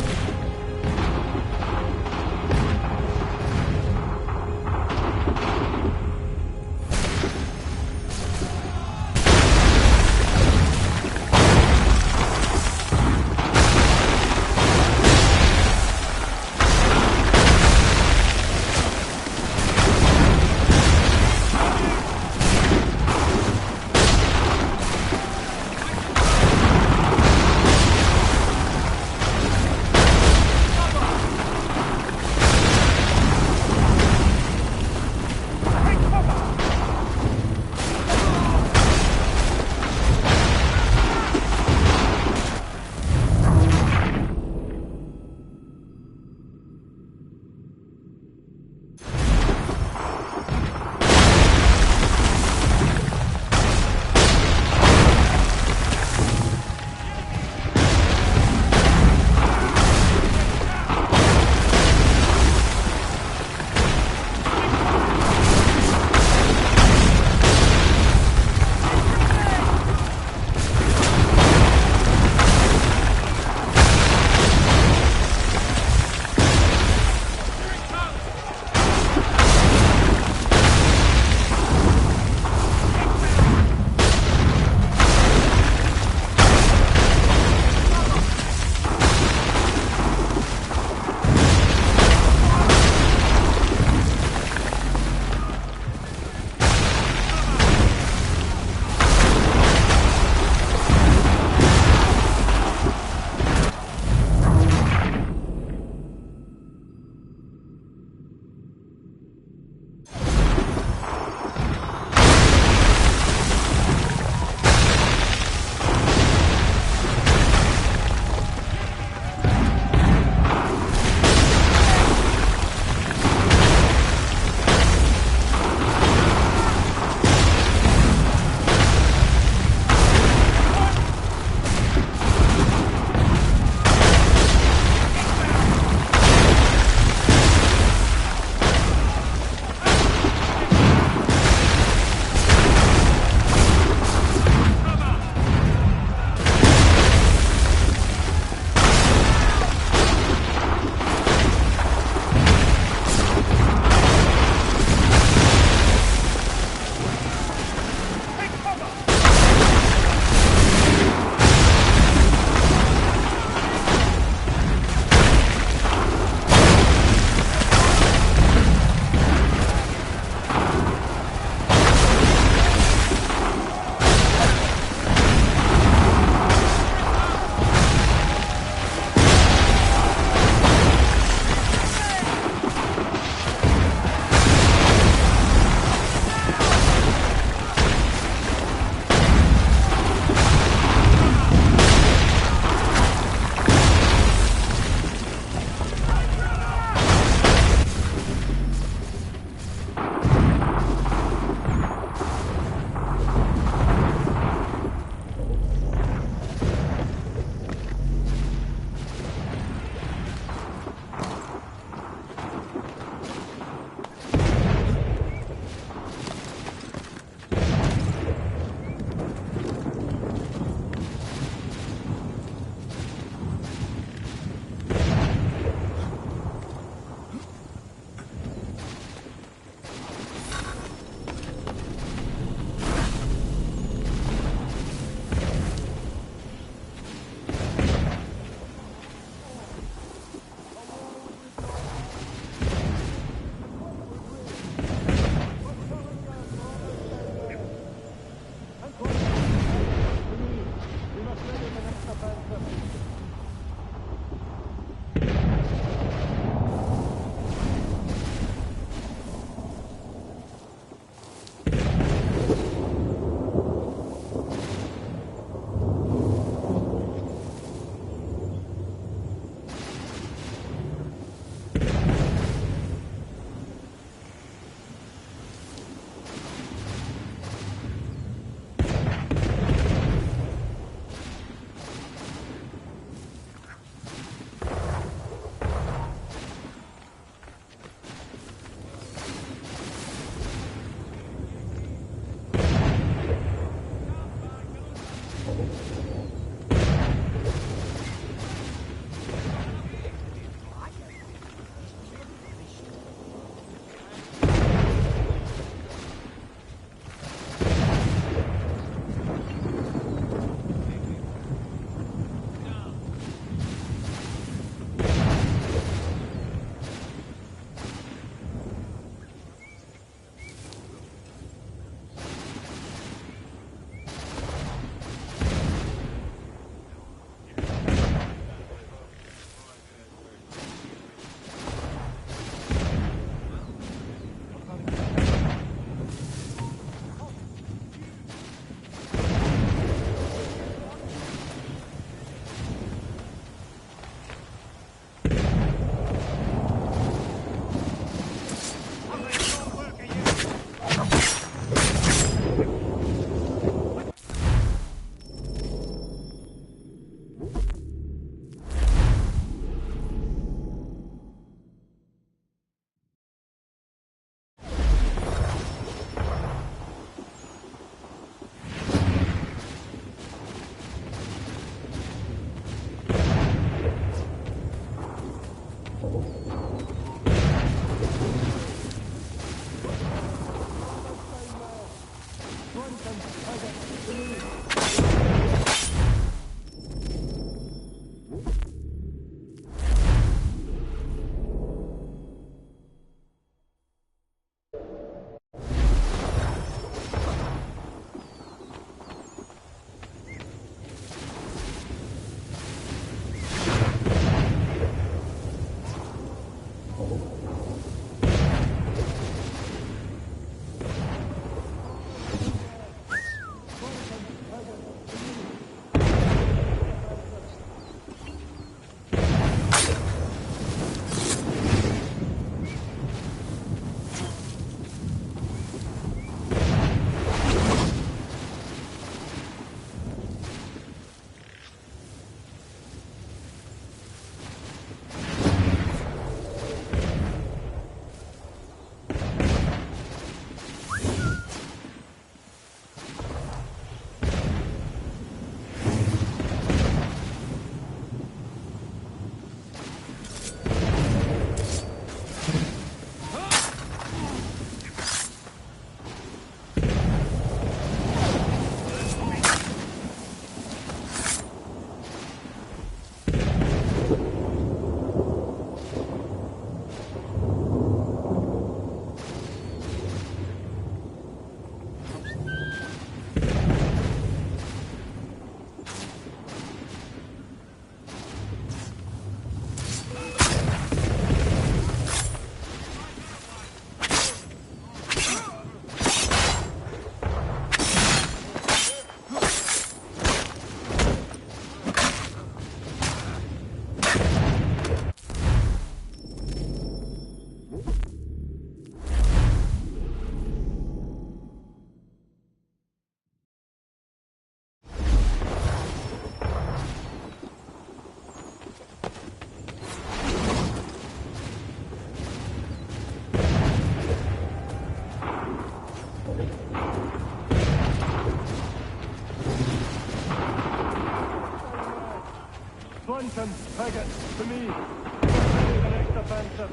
Captain, Paget, to me. We're the next offensive.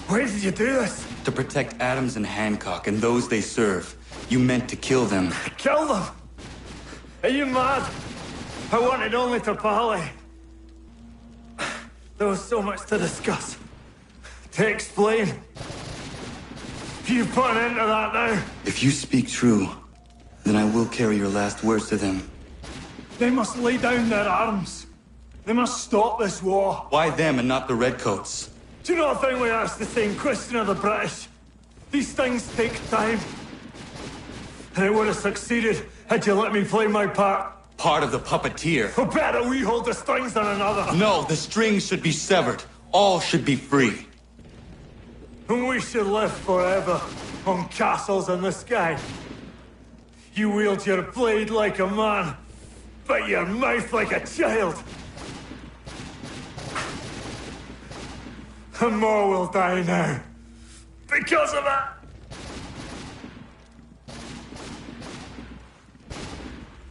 Why did you do this? To protect Adams and Hancock and those they serve. You meant to kill them. Kill them? Are you mad? I wanted only to parley. There was so much to discuss. To explain. You put an end to that now. If you speak true, then I will carry your last words to them. They must lay down their arms. They must stop this war. Why them and not the Redcoats? Do you not think we asked the same question of the British? These things take time. And it would have succeeded had you let me play my part. Part of the puppeteer. Oh, better we hold the strings than another. No, the strings should be severed. All should be free. And we should live forever on castles in the sky. You wield your blade like a man, but your mouth like a child. And more will die now. Because of that.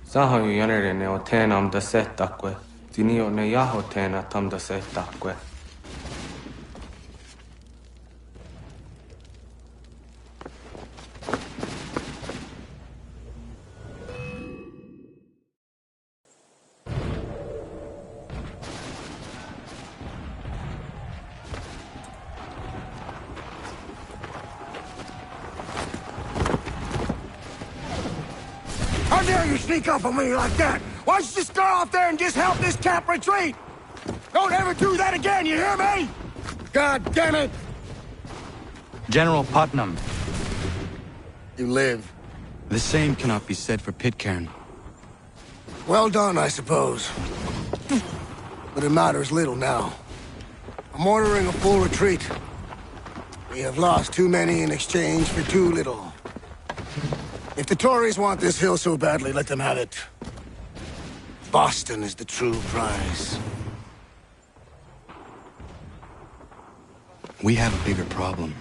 Saho yanere ne otenam da setakwe. Dinio ne yahotena tam da setakwe. How dare you sneak up on me like that? Why don't you just go off there and just help this camp retreat? Don't ever do that again, you hear me? God damn it! General Putnam. You live. The same cannot be said for Pitcairn. Well done, I suppose. but it matters little now. I'm ordering a full retreat. We have lost too many in exchange for too little. If the Tories want this hill so badly, let them have it. Boston is the true prize. We have a bigger problem.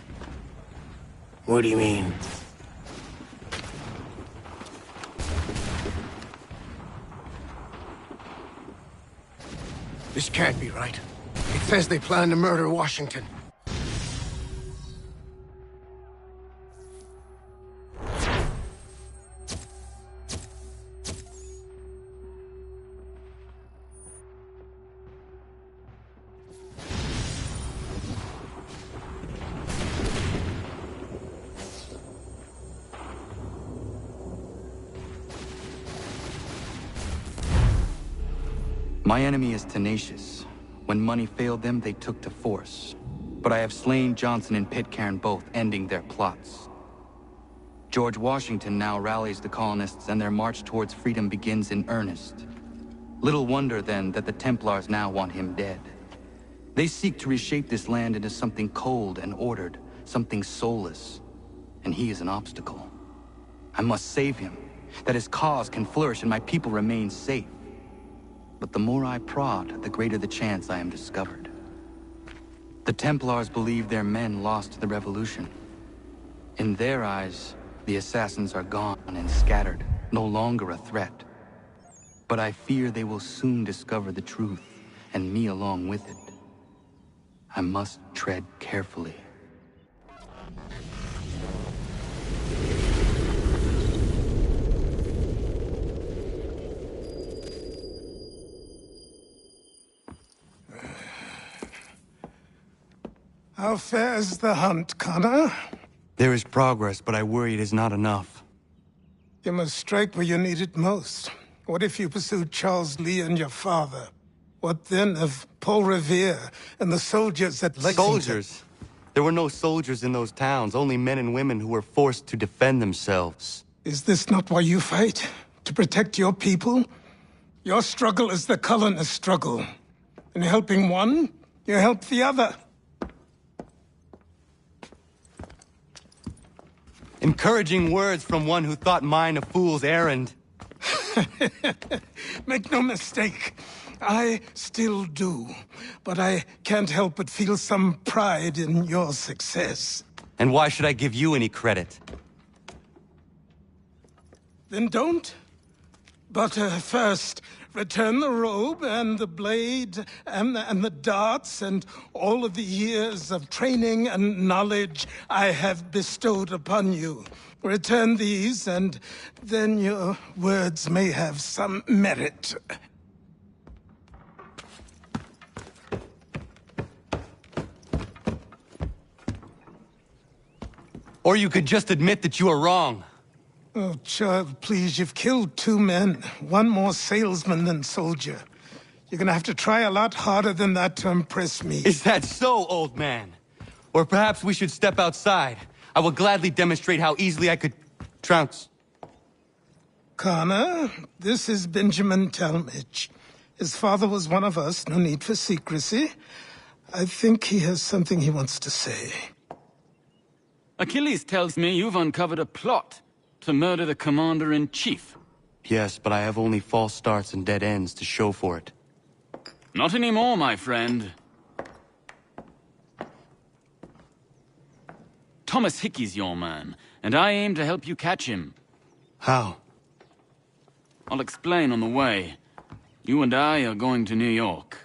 What do you mean? This can't be right. It says they plan to murder Washington. My enemy is tenacious. When money failed them, they took to force. But I have slain Johnson and Pitcairn both, ending their plots. George Washington now rallies the colonists, and their march towards freedom begins in earnest. Little wonder, then, that the Templars now want him dead. They seek to reshape this land into something cold and ordered, something soulless. And he is an obstacle. I must save him, that his cause can flourish and my people remain safe. But the more I prod, the greater the chance I am discovered. The Templars believe their men lost the revolution. In their eyes, the assassins are gone and scattered, no longer a threat. But I fear they will soon discover the truth, and me along with it. I must tread carefully. How fares the hunt, Connor? There is progress, but I worry it is not enough. You must strike where you need it most. What if you pursued Charles Lee and your father? What then of Paul Revere and the soldiers at Lexington? Soldiers? There were no soldiers in those towns, only men and women who were forced to defend themselves. Is this not why you fight? To protect your people? Your struggle is the colonist struggle. In helping one, you help the other. Encouraging words from one who thought mine a fool's errand. Make no mistake, I still do. But I can't help but feel some pride in your success. And why should I give you any credit? Then don't. But first, return the robe and the blade and the darts and all of the years of training and knowledge I have bestowed upon you. Return these, and then your words may have some merit. Or you could just admit that you are wrong. Oh, child, please, you've killed 2 men. One more salesman than soldier. You're gonna have to try a lot harder than that to impress me. Is that so, old man? Or perhaps we should step outside. I will gladly demonstrate how easily I could trounce. Connor, this is Benjamin Talmadge. His father was one of us, no need for secrecy. I think he has something he wants to say. Achilles tells me you've uncovered a plot to murder the Commander-in-Chief. Yes, but I have only false starts and dead ends to show for it. Not anymore, my friend. Thomas Hickey's your man, and I aim to help you catch him. How? I'll explain on the way. You and I are going to New York.